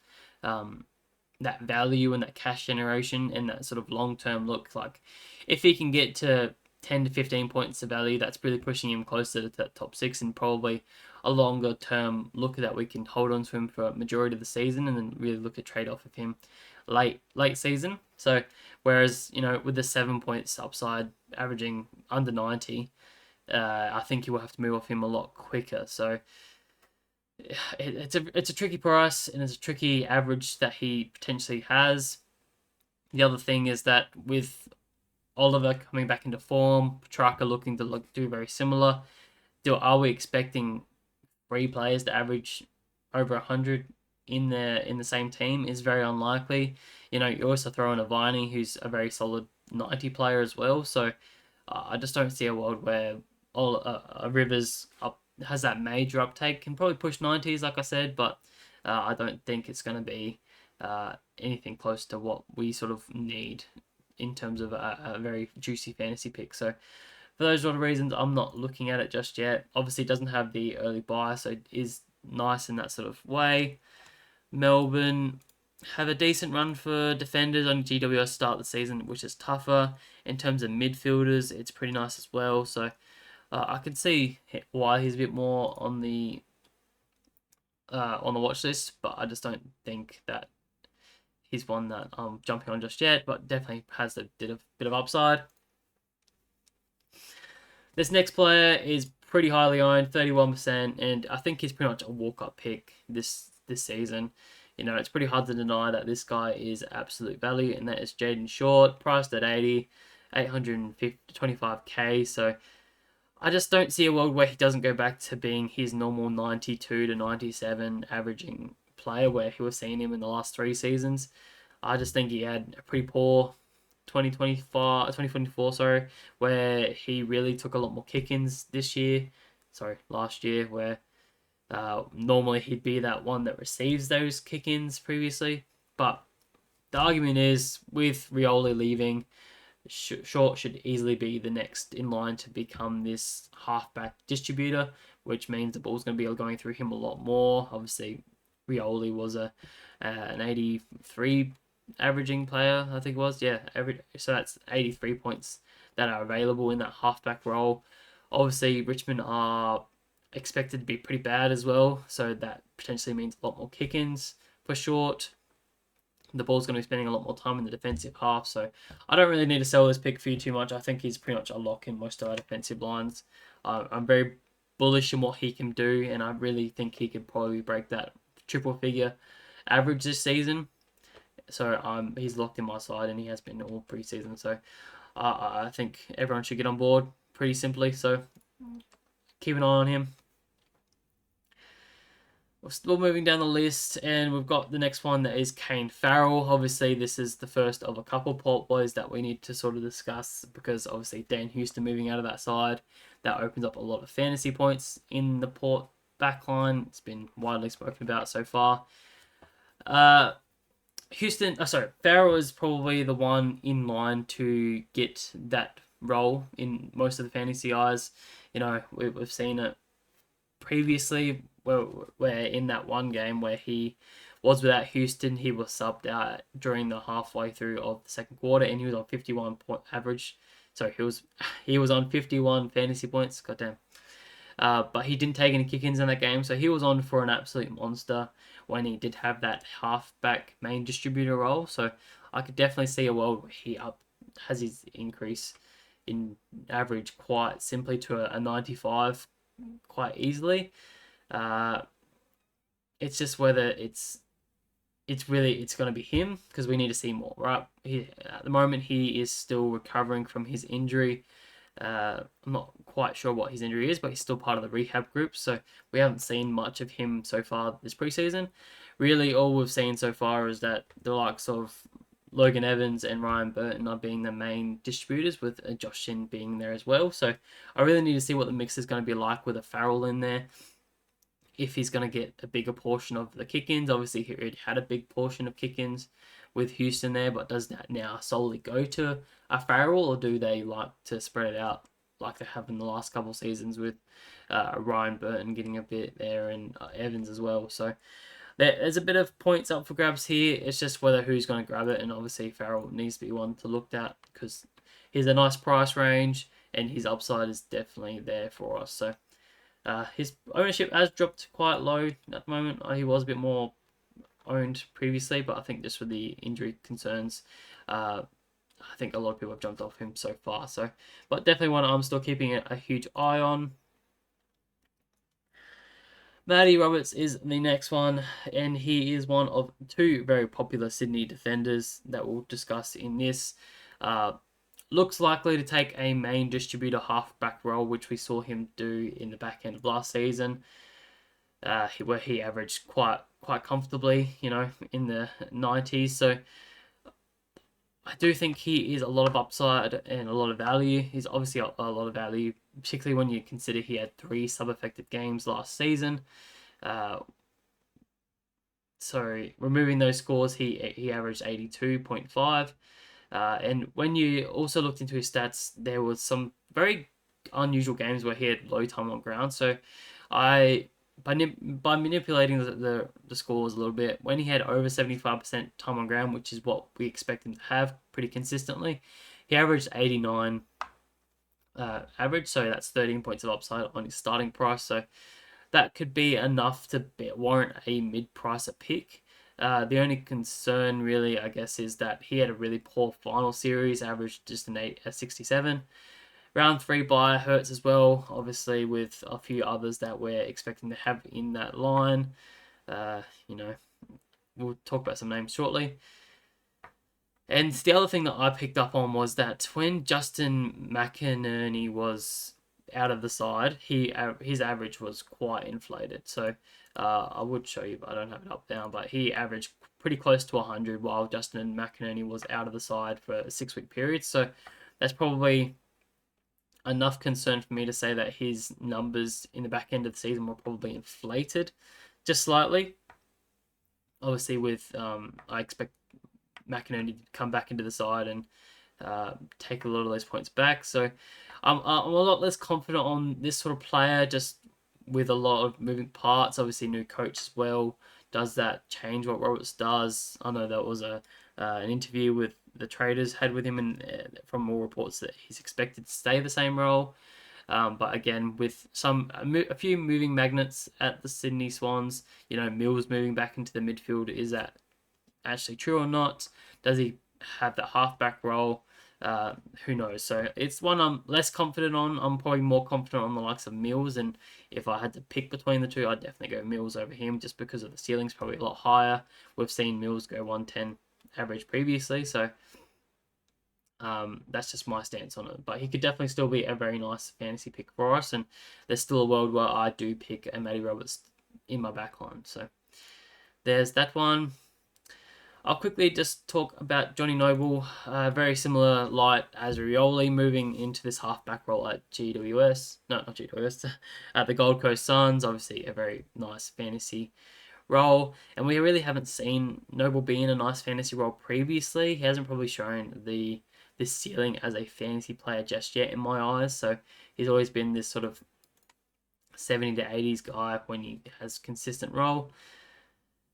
value and that cash generation and that sort of long-term look. Like if he can get to 10 to 15 points of value, that's really pushing him closer to that top 6 and probably a longer term look that we can hold on to him for a majority of the season and then really look at trade-off of him late season. So whereas with the 7 points upside averaging under 90, I think you will have to move off him a lot quicker. So it's a tricky price and it's a tricky average that he potentially has. The other thing is that with Oliver coming back into form, Petrarca looking to do very similar, are we expecting 3 players to average over 100 in the same team is very unlikely. You know, you also throw in a Viney, who's a very solid 90 player as well. So I just don't see a world where all Rivers up has that major uptake. Can probably push 90s, like I said, but I don't think it's going to be anything close to what we sort of need in terms of a very juicy fantasy pick. So for those sort of reasons, I'm not looking at it just yet. Obviously, it doesn't have the early buy, so it is nice in that sort of way. Melbourne have a decent run for defenders on GWS start the season, which is tougher. In terms of midfielders, it's pretty nice as well. So I can see why he's a bit more on the watch list, but I just don't think that he's one that I'm jumping on just yet. But definitely has a bit of upside. This next player is pretty highly owned, 31%, and I think he's pretty much a walk-up pick this season. You know, it's pretty hard to deny that this guy is absolute value, and that is Jaden Short, priced at 80, 825k. So I just don't see a world where he doesn't go back to being his normal 92 to 97 averaging player where he was seeing him in the last 3 seasons. I just think he had a pretty poor 2024, sorry, where he really took a lot more kick-ins last year, where normally he'd be that one that receives those kick-ins previously. But the argument is, with Rioli leaving, Short should easily be the next in line to become this halfback distributor, which means the ball's going to be going through him a lot more. Obviously, Rioli was an 83 averaging player, I think it was. Yeah, so that's 83 points that are available in that halfback role. Obviously, Richmond are expected to be pretty bad as well, so that potentially means a lot more kick-ins for Short. The ball's going to be spending a lot more time in the defensive half, so I don't really need to sell this pick for you too much. I think he's pretty much a lock in most of our defensive lines. I'm very bullish in what he can do, and I really think he could probably break that triple figure average this season. So he's locked in my side, and he has been all preseason. So I think everyone should get on board pretty simply. So keep an eye on him. We're still moving down the list, and we've got the next one that is Kane Farrell. Obviously, this is the first of a couple port boys that we need to sort of discuss, because obviously Dan Houston moving out of that side, that opens up a lot of fantasy points in the Port backline. It's been widely spoken about so far. Farrell is probably the one in line to get that role in most of the fantasy eyes. You know, we've seen it previously where in that one game where he was without Houston, he was subbed out during the halfway through of the second quarter, and he was on 51 point average. So he was on 51 fantasy points. Goddamn. But he didn't take any kick-ins in that game, so he was on for an absolute monster when he did have that halfback main distributor role. So I could definitely see a world where he has his increase in average quite simply to a 95 quite easily. It's just whether it's going to be him, because we need to see more, right? At the moment he is still recovering from his injury. I'm not quite sure what his injury is, but he's still part of the rehab group, so we haven't seen much of him so far this preseason. Really, all we've seen so far is that the likes of Logan Evans and Ryan Burton are being the main distributors, with Josh Shin being there as well. So I really need to see what the mix is going to be like with a Farrell in there. If he's going to get a bigger portion of the kick-ins. Obviously, he already had a big portion of kick-ins with Houston there, but does that now solely go to a Farrell, or do they like to spread it out like they have in the last couple of seasons with Ryan Burton getting a bit there, and Evans as well? So there's a bit of points up for grabs here. It's just whether who's going to grab it, and obviously Farrell needs to be one to look at, because he's a nice price range and his upside is definitely there for us. So his ownership has dropped quite low at the moment. He was a bit more owned previously, but I think just with the injury concerns, I think a lot of people have jumped off him so far. So, but definitely one I'm still keeping a huge eye on. Matty Roberts is the next one, and he is one of two very popular Sydney defenders that we'll discuss in this. Looks likely to take a main distributor halfback role, which we saw him do in the back end of last season. where he averaged quite comfortably, in the 90s. So I do think he is a lot of upside and a lot of value. He's obviously a lot of value, particularly when you consider he had 3 sub-effective games last season. Uh, so removing those scores, he averaged 82.5. And when you also looked into his stats, there was some very unusual games where he had low time on ground. So I by manipulating the scores a little bit, when he had over 75% time on ground, which is what we expect him to have pretty consistently, he averaged 89 average. So that's 13 points of upside on his starting price. So that could be enough to warrant a mid-price pick. The only concern, really, I guess, is that he had a really poor final series, averaged just a 67. Round 3 bye hurts as well, obviously, with a few others that we're expecting to have in that line. You know, we'll talk about some names shortly. And the other thing that I picked up on was that when Justin McInerney was out of the side, his average was quite inflated. So I would show you, but I don't have it up down. But he averaged pretty close to 100 while Justin McInerney was out of the side for a 6-week period. So that's probably enough concern for me to say that his numbers in the back end of the season were probably inflated just slightly. Obviously, with I expect McInerney to come back into the side and take a lot of those points back. So I'm a lot less confident on this sort of player, just with a lot of moving parts. Obviously, new coach as well. Does that change what Roberts does? I know that was an interview with the traders had with him, and from all reports that he's expected to stay the same role. But again, with a few moving magnets at the Sydney Swans, Mills moving back into the midfield, is that actually true or not? Does he have that halfback role? Who knows? So it's one I'm less confident on. I'm probably more confident on the likes of Mills, and if I had to pick between the two, I'd definitely go Mills over him, just because of the ceiling's probably a lot higher. We've seen Mills go 110 average previously, so that's just my stance on it. But he could definitely still be a very nice fantasy pick for us, and there's still a world where I do pick a Matty Roberts in my backline. So there's that one. I'll quickly just talk about Johnny Noble. Very similar light as Rioli, moving into this halfback role at GWS. No, not GWS. At the Gold Coast Suns. Obviously, a very nice fantasy role. And we really haven't seen Noble be in a nice fantasy role previously. He hasn't probably shown this ceiling as a fantasy player just yet in my eyes. So he's always been this sort of 70 to 80s guy when he has consistent role.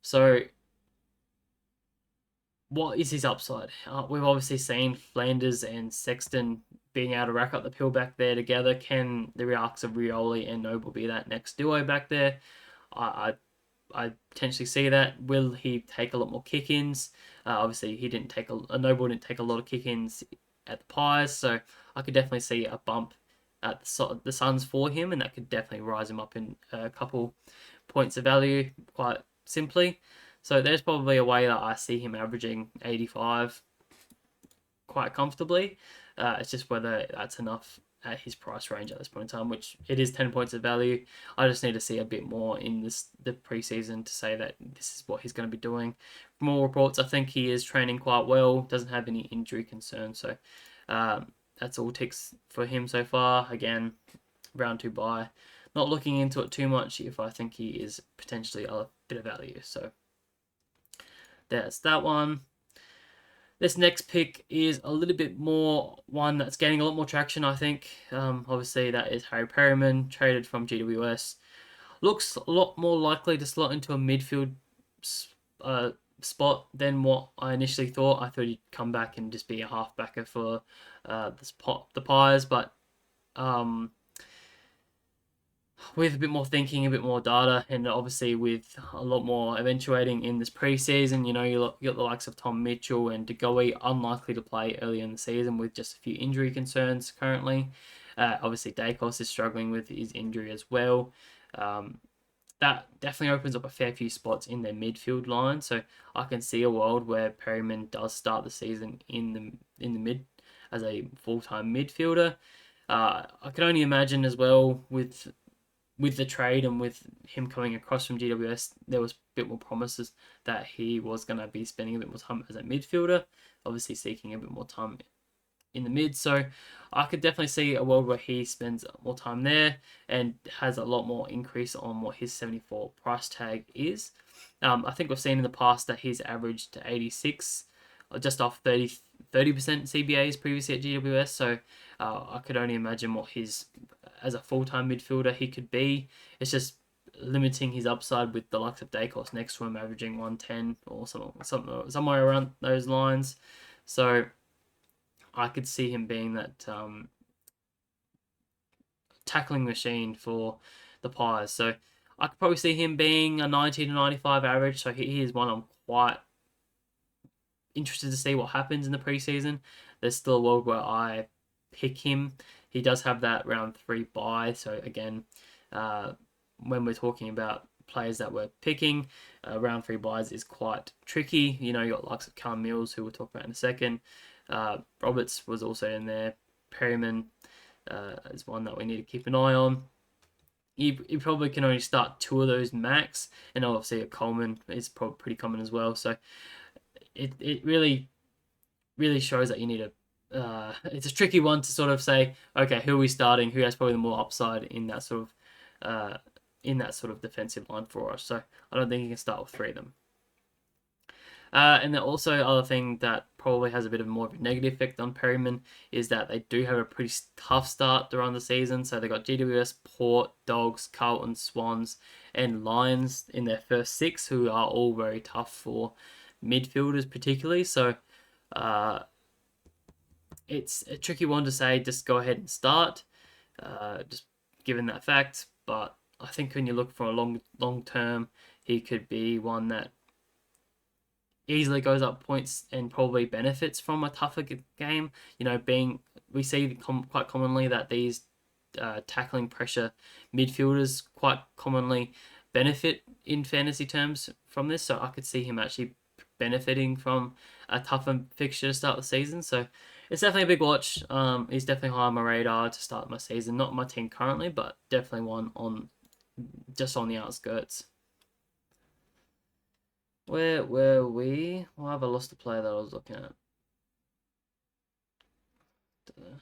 So what is his upside? We've obviously seen Flanders and Sexton being able to rack up the pill back there together. Can the arcs of Rioli and Noble be that next duo back there? I potentially see that. Will he take a lot more kick-ins? Obviously, he didn't take Noble didn't take a lot of kick-ins at the Pies, so I could definitely see a bump at the Suns for him, and that could definitely rise him up in a couple points of value quite simply. So there's probably a way that I see him averaging 85 quite comfortably. It's just whether that's enough at his price range at this point in time, which it is 10 points of value. I just need to see a bit more in the preseason to say that this is what he's going to be doing. From all reports, I think he is training quite well, doesn't have any injury concerns. So that's all ticks for him so far. Again, round 2 bye. Not looking into it too much if I think he is potentially a bit of value. So there's that one. This next pick is a little bit more one that's getting a lot more traction, I think. Obviously, that is Harry Perryman, traded from GWS. Looks a lot more likely to slot into a midfield spot than what I initially thought. I thought he'd come back and just be a halfbacker for the Pies, but with a bit more thinking, a bit more data, and obviously with a lot more eventuating in this preseason, you got the likes of Tom Mitchell and De Goey unlikely to play early in the season with just a few injury concerns currently. Obviously, Dacos is struggling with his injury as well. That definitely opens up a fair few spots in their midfield line. So I can see a world where Perryman does start the season in the mid as a full-time midfielder. I can only imagine as well with with the trade and with him coming across from GWS, there was a bit more promises that he was going to be spending a bit more time as a midfielder, obviously seeking a bit more time in the mid. So I could definitely see a world where he spends more time there and has a lot more increase on what his 74 price tag is. I think we've seen in the past that he's averaged 86, just off 30% CBAs previously at GWS. So I could only imagine what his, as a full-time midfielder, he could be. It's just limiting his upside with the likes of Dacos next to him, averaging 110 or somewhere around those lines. So I could see him being that tackling machine for the Pies. So I could probably see him being a 90 to 95 average. So he is one I'm quite interested to see what happens in the preseason. There's still a world where I pick him. He does have that round 3 bye. So again, when we're talking about players that we're picking, round 3 buys is quite tricky. You know, you got likes of Callum Mills, who we'll talk about in a second. Roberts was also in there. Perryman is one that we need to keep an eye on. You probably can only start 2 of those max, and obviously a Coleman is probably pretty common as well. So it really shows that you need it's a tricky one to sort of say, okay, who are we starting? Who has probably the more upside in that sort of defensive line for us? So I don't think you can start with 3 of them. And then also other thing that probably has a bit of more of a negative effect on Perryman is that they do have a pretty tough start during the season. So they got GWS, Port, Dogs, Carlton, Swans, and Lions in their first 6, who are all very tough for midfielders particularly. So it's a tricky one to say just go ahead and start, just given that fact. But I think when you look for a long term, he could be one that easily goes up points and probably benefits from a tougher game. You know, we see quite commonly that these tackling pressure midfielders quite commonly benefit in fantasy terms from this. So I could see him actually benefiting from a tougher fixture to start the season. So it's definitely a big watch. He's definitely high on my radar to start my season. Not my team currently, but definitely one on the outskirts. Where were we? Well, have I lost the player that I was looking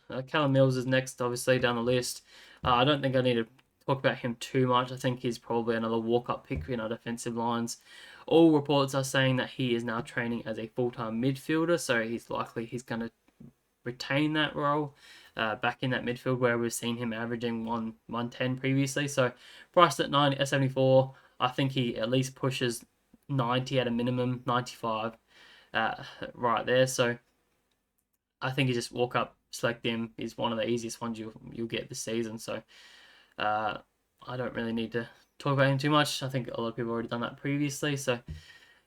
at? Callum Mills is next, obviously, down the list. I don't think I need to talk about him too much. I think he's probably another walk-up pick in our defensive lines. All reports are saying that he is now training as a full-time midfielder, so he's going to retain that role back in that midfield where we've seen him averaging 110 previously. So priced at 74, I think he at least pushes 90 at a minimum, 95 right there. So I think you just walk up, select him. He's one of the easiest ones you'll get this season. So I don't really need to talk about him too much. I think a lot of people have already done that previously. So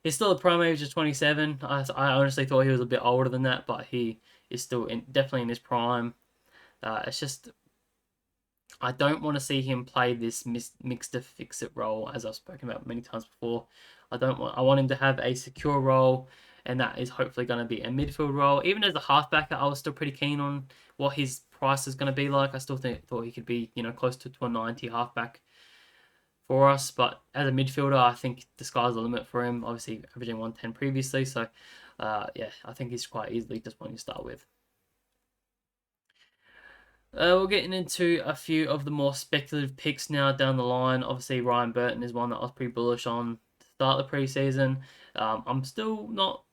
he's still a prime age of 27. I honestly thought he was a bit older than that, but he is still definitely in his prime. It's just I don't want to see him play this mixed to fix it role, as I've spoken about many times before. I want him to have a secure role, and that is hopefully going to be a midfield role. Even as a halfback, I was still pretty keen on what his price is going to be like. I still thought he could be, close to a 90 halfback for us. But as a midfielder, I think the sky's the limit for him. Obviously, averaging 110 previously. So, yeah, I think he's quite easily just one to start with. We're getting into a few of the more speculative picks now down the line. Obviously, Ryan Burton is one that I was pretty bullish on to start the preseason. I'm still not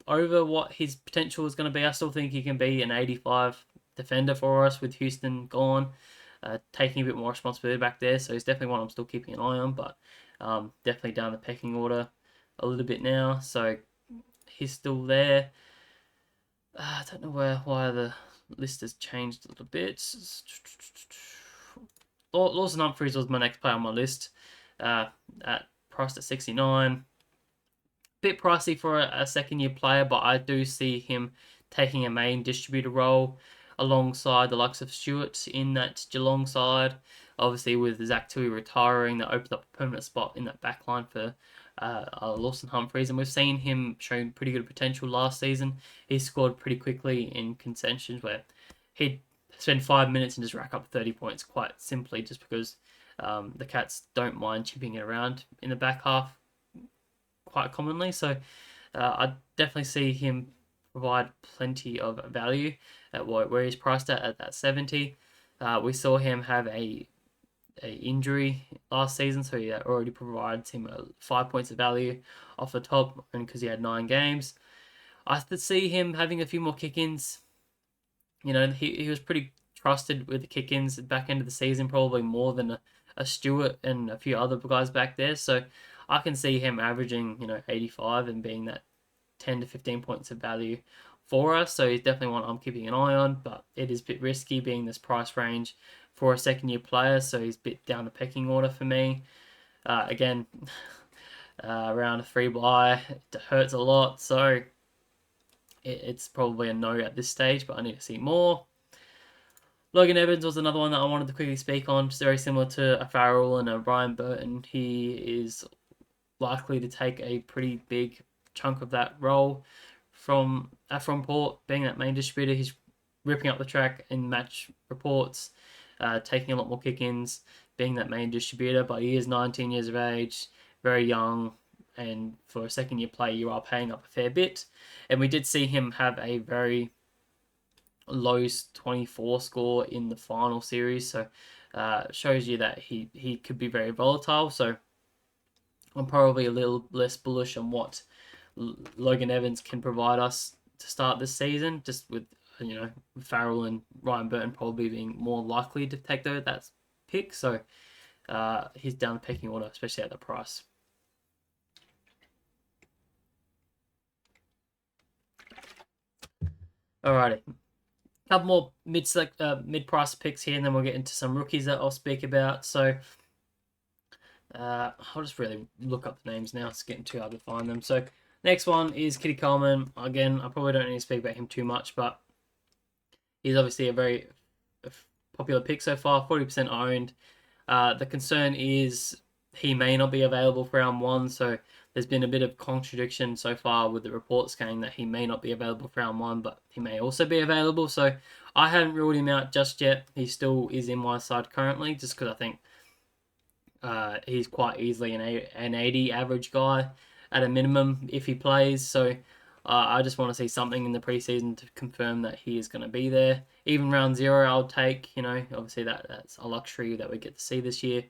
over what his potential is going to be. I still think he can be an 85 defender for us with Houston gone, taking a bit more responsibility back there. So he's definitely one I'm still keeping an eye on, but definitely down the pecking order a little bit now. So he's still there. I don't know why the list has changed a little bit. Lawson Humphries was my next player on my list, at priced at 69. Bit pricey for a second year player, but I do see him taking a main distributor role alongside the likes of Stewart in that Geelong side. Obviously, with Zach Tui retiring, that opens up a permanent spot in that backline for Lawson Humphries, and we've seen him showing pretty good potential last season. He scored pretty quickly in concessions where he'd spend 5 minutes and just rack up 30 points quite simply, just because The Cats don't mind chipping it around in the back half quite commonly, so I definitely see him provide plenty of value at where he's priced at that 70. We saw him have a injury last season, so he already provides him 5 points of value off the top, and because he had 9 games. I could see him having a few more kick-ins. He was pretty trusted with the kick-ins back end of the season, probably more than a Stewart and a few other guys back there. So I can see him averaging 85 and being that 10 to 15 points of value for us. So he's definitely one I'm keeping an eye on, but it is a bit risky being this price range for a second-year player. So he's a bit down the pecking order for me. Again, around a free buy, it hurts a lot. So it's probably a no at this stage, but I need to see more. Logan Evans was another one that I wanted to quickly speak on. Just very similar to a Farrell and a Brian Burton. He is likely to take a pretty big chunk of that role from Port, being that main distributor. He's ripping up the track in match reports, taking a lot more kick-ins, being that main distributor, but he is 19 years of age, very young, and for a second-year player, you are paying up a fair bit. And we did see him have a very low 24 score in the final series, so shows you that he could be very volatile. So I'm probably a little less bullish on what Logan Evans can provide us to start this season, just with Farrell and Ryan Burton probably being more likely to take that pick. So he's down the pecking order, especially at the price. Alrighty, a couple more mid-price picks here, and then we'll get into some rookies that I'll speak about. So I'll just really look up the names now. It's getting too hard to find them. So next one is Kitty Coleman. Again, I probably don't need to speak about him too much, but he's obviously a very popular pick so far, 40% owned. The concern is he may not be available for round 1, so there's been a bit of contradiction so far with the reports saying that he may not be available for round 1, but he may also be available. So I haven't ruled him out just yet. He still is in my side currently, just because I think he's quite easily an 80 average guy at a minimum if he plays. So I just want to see something in the preseason to confirm that he is going to be there. Even round 0, I'll take. Obviously that's a luxury that we get to see this year.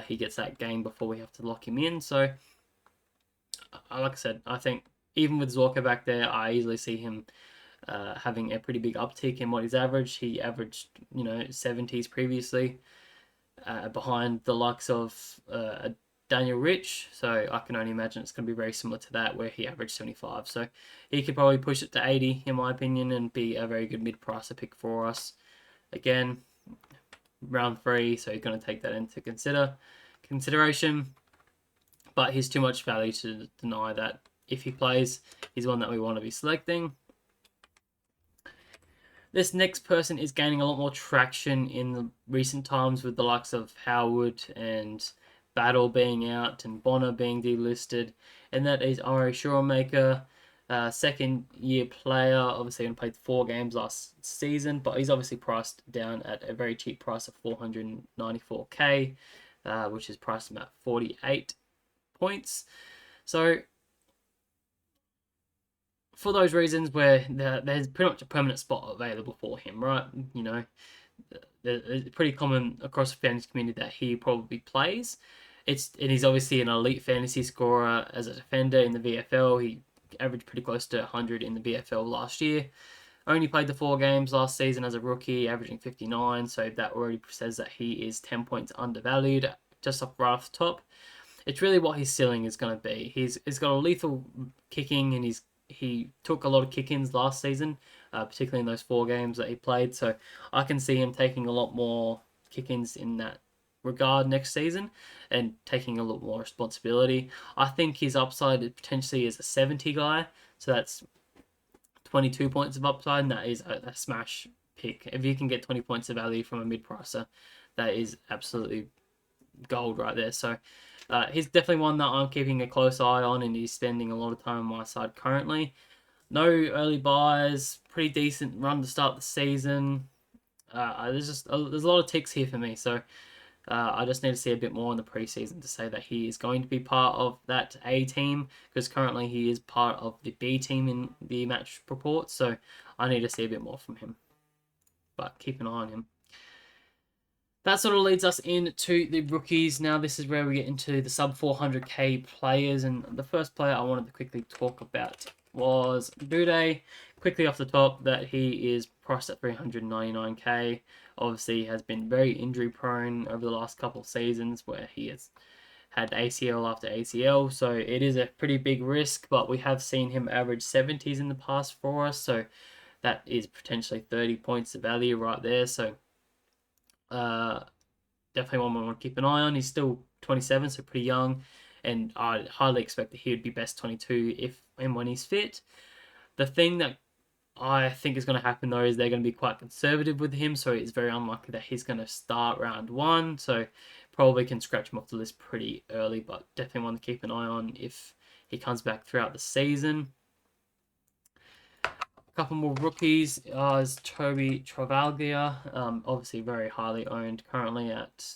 He gets that game before we have to lock him in. So, like I said, I think even with Zorka back there, I easily see him having a pretty big uptick in what he's averaged. He averaged 70s previously, behind the likes of Daniel Rich, so I can only imagine it's going to be very similar to that, where he averaged 75. So he could probably push it to 80, in my opinion, and be a very good mid-pricer pick for us. Again, round 3, so you're going to take that into consideration. But he's too much value to deny that if he plays, he's one that we want to be selecting. This next person is gaining a lot more traction in the recent times with the likes of Howard and Battle being out and Bonner being delisted, and that is Ari Shawmaker, second-year player. Obviously, only played 4 games last season, but he's obviously priced down at a very cheap price of 494k, which is priced about 48 points. So for those reasons where there's pretty much a permanent spot available for him, right? It's pretty common across the fantasy community that he probably plays. And he's obviously an elite fantasy scorer as a defender in the VFL. He averaged pretty close to 100 in the VFL last year. Only played the 4 games last season as a rookie, averaging 59. So that already says that he is 10 points undervalued, just right off the top. It's really what his ceiling is going to be. He's got a lethal kicking, and he took a lot of kick-ins last season, particularly in those 4 games that he played. So I can see him taking a lot more kick-ins in that regard next season and taking a lot more responsibility. I think his upside potentially is a 70 guy, so that's 22 points of upside, and that is a smash pick. If you can get 20 points of value from a mid-pricer, that is absolutely gold right there. So he's definitely one that I'm keeping a close eye on, and he's spending a lot of time on my side currently. No early buys, pretty decent run to start the season. There's a lot of ticks here for me, so I just need to see a bit more in the preseason to say that he is going to be part of that A team, because currently he is part of the B team in the match report. So I need to see a bit more from him. But keep an eye on him. That sort of leads us into the rookies. Now this is where we get into the sub 400k players, and the first player I wanted to quickly talk about was Bude. Quickly off the top, that he is priced at 399k. Obviously, he has been very injury prone over the last couple of seasons, where he has had ACL after ACL, so it is a pretty big risk. But we have seen him average 70s in the past for us, so that is potentially 30 points of value right there. So definitely one we want to keep an eye on. He's still 27, so pretty young, and I highly expect that he would be best 22 if and when he's fit. The thing that I think is going to happen though is they're going to be quite conservative with him, so it's very unlikely that he's going to start round one. So probably can scratch him off the list pretty early, but definitely want to keep an eye on if he comes back throughout the season. Couple more rookies is Toby Travaglia, obviously very highly owned, currently at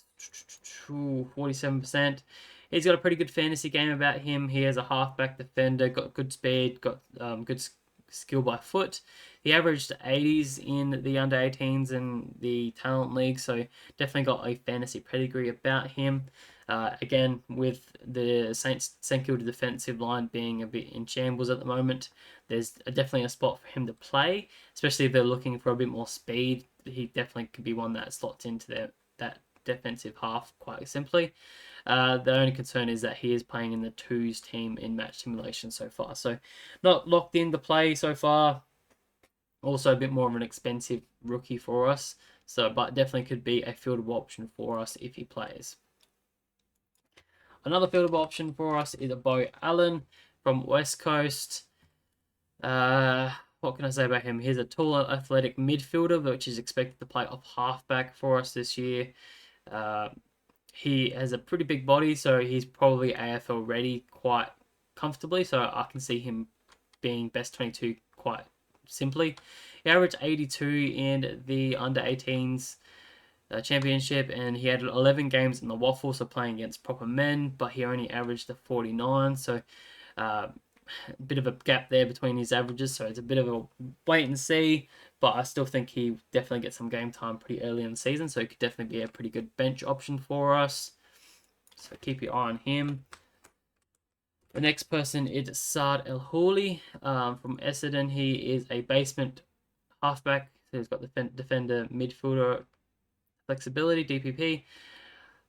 47%. He's got a pretty good fantasy game about him. He has a halfback defender, got good speed, got good skill by foot. He averaged 80s in the under 18s and the talent league, so definitely got a fantasy pedigree about him. Again, with the Saints' St Kilda defensive line being a bit in shambles at the moment, there's definitely a spot for him to play, especially if they're looking for a bit more speed. He definitely could be one that slots into that defensive half quite simply. The only concern is that he is playing in the twos team in match simulation so far, so not locked in to play so far. Also a bit more of an expensive rookie for us, so but definitely could be a fieldable option for us if he plays. Another fieldable option for us is a Bo Allen from West Coast. What can I say about him? He's a tall, athletic midfielder, which is expected to play off halfback for us this year. He has a pretty big body, so he's probably AFL ready quite comfortably. So I can see him being best 22 quite simply. He averaged 82 in the under 18s championship, and he had 11 games in the waffle, so playing against proper men, but he only averaged a 49, so a bit of a gap there between his averages, so it's a bit of a wait and see, but I still think he definitely gets some game time pretty early in the season, so he could definitely be a pretty good bench option for us, so keep your eye on him. The next person is Saad El Houli from Essendon. He is a basement halfback, so he's got the defender midfielder flexibility, DPP.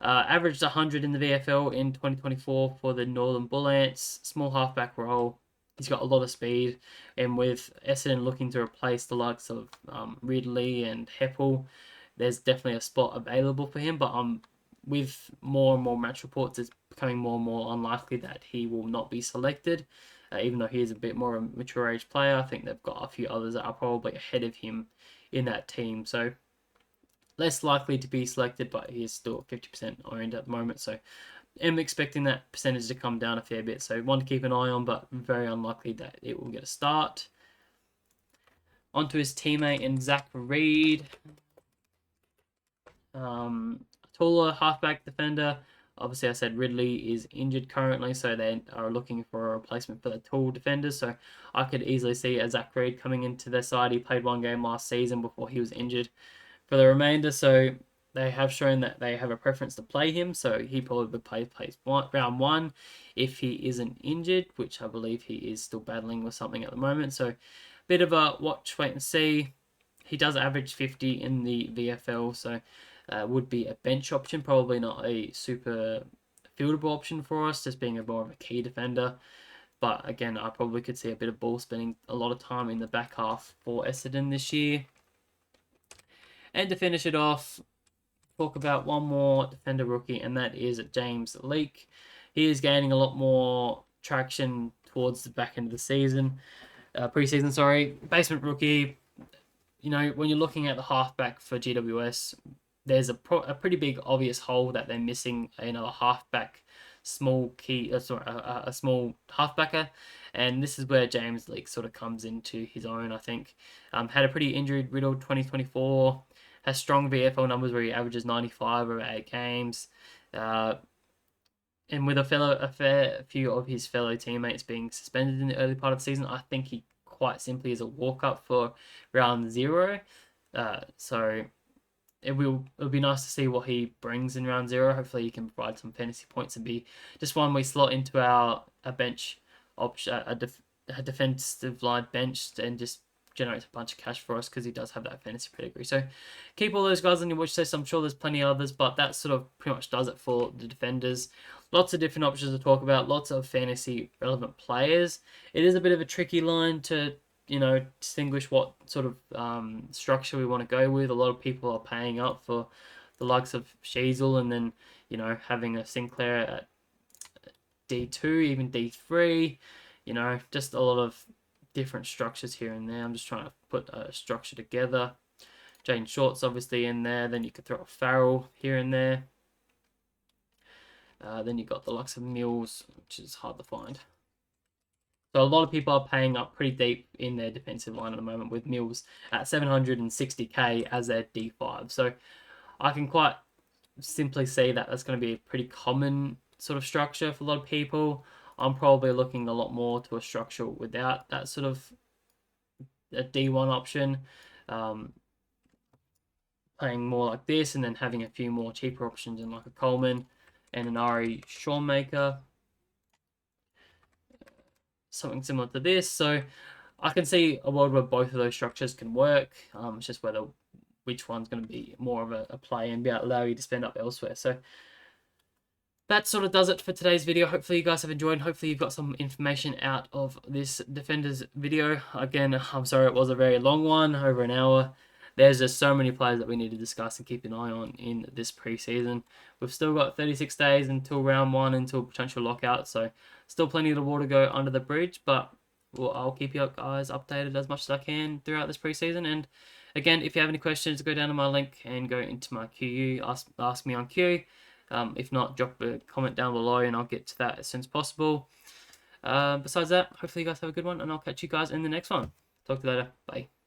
Averaged 100 in the VFL in 2024 for the Northern Bull Ants. Small halfback role. He's got a lot of speed, and with Essendon looking to replace the likes of Ridley and Heppel, there's definitely a spot available for him. But with more and more match reports, it's becoming more and more unlikely that he will not be selected. Even though he is a bit more of a mature age player, I think they've got a few others that are probably ahead of him in that team. So less likely to be selected, but he is still 50% owned at the moment, so I'm expecting that percentage to come down a fair bit, so one to keep an eye on, but very unlikely that it will get a start. Onto his teammate in Zach Reed, taller halfback defender. Obviously, I said Ridley is injured currently, so they are looking for a replacement for the tall defenders. So I could easily see a Zach Reed coming into their side. He played one game last season before he was injured for the remainder, so they have shown that they have a preference to play him, so he probably would play round one if he isn't injured, which I believe he is still battling with something at the moment, so bit of a watch, wait and see. He does average 50 in the VFL, so would be a bench option, probably not a super fieldable option for us, just being more of a key defender. But again, I probably could see a bit of ball spending a lot of time in the back half for Essendon this year. And to finish it off, talk about one more defender rookie, and that is James Leake. He is gaining a lot more traction towards the back end of the season, preseason, sorry. Basement rookie. You know, when you're looking at the halfback for GWS, there's a pretty big obvious hole that they're missing another halfback, small a small halfbacker, and this is where James Leake sort of comes into his own, I think. Had a pretty injury riddled 2024. has strong VFL numbers where he averages 95 over 8 games. And with a fair few of his fellow teammates being suspended in the early part of the season, I think he quite simply is a walk-up for round 0. So it'll be nice to see what he brings in round 0. Hopefully he can provide some fantasy points and be just one we slot into a bench option, a defensive line bench, and just generates a bunch of cash for us because he does have that fantasy pedigree. So keep all those guys on your wish list. I'm sure there's plenty of others, but that sort of pretty much does it for the defenders. Lots of different options to talk about, lots of fantasy relevant players. It is a bit of a tricky line to distinguish what sort of structure we want to go with. A lot of people are paying up for the likes of Sheasel, and then having a Sinclair at D2, even D3. Just a lot of different structures here and there. I'm just trying to put a structure together. Jane Short's obviously in there. Then you could throw a Farrell here and there. Then you got the likes of Mills, which is hard to find. So a lot of people are paying up pretty deep in their defensive line at the moment, with Mills at 760k as their D5. So I can quite simply see that that's going to be a pretty common sort of structure for a lot of people. I'm probably looking a lot more to a structure without that sort of a D1 option. Playing more like this, and then having a few more cheaper options in like a Coleman and an Ari Shawmaker. Something similar to this. So I can see a world where both of those structures can work. It's just which one's going to be more of a play and allow you to spend up elsewhere. So that sort of does it for today's video. Hopefully you guys have enjoyed. Hopefully you've got some information out of this Defenders video. Again, I'm sorry it was a very long one, over an hour. There's just so many players that we need to discuss and keep an eye on in this preseason. We've still got 36 days until round 1, until potential lockout. So still plenty of water to go under the bridge. But I'll keep you guys updated as much as I can throughout this preseason. And again, if you have any questions, go down to my link and go into my QU. Ask me on Q. If not, drop a comment down below and I'll get to that as soon as possible. Besides that, hopefully you guys have a good one, and I'll catch you guys in the next one. Talk to you later. Bye.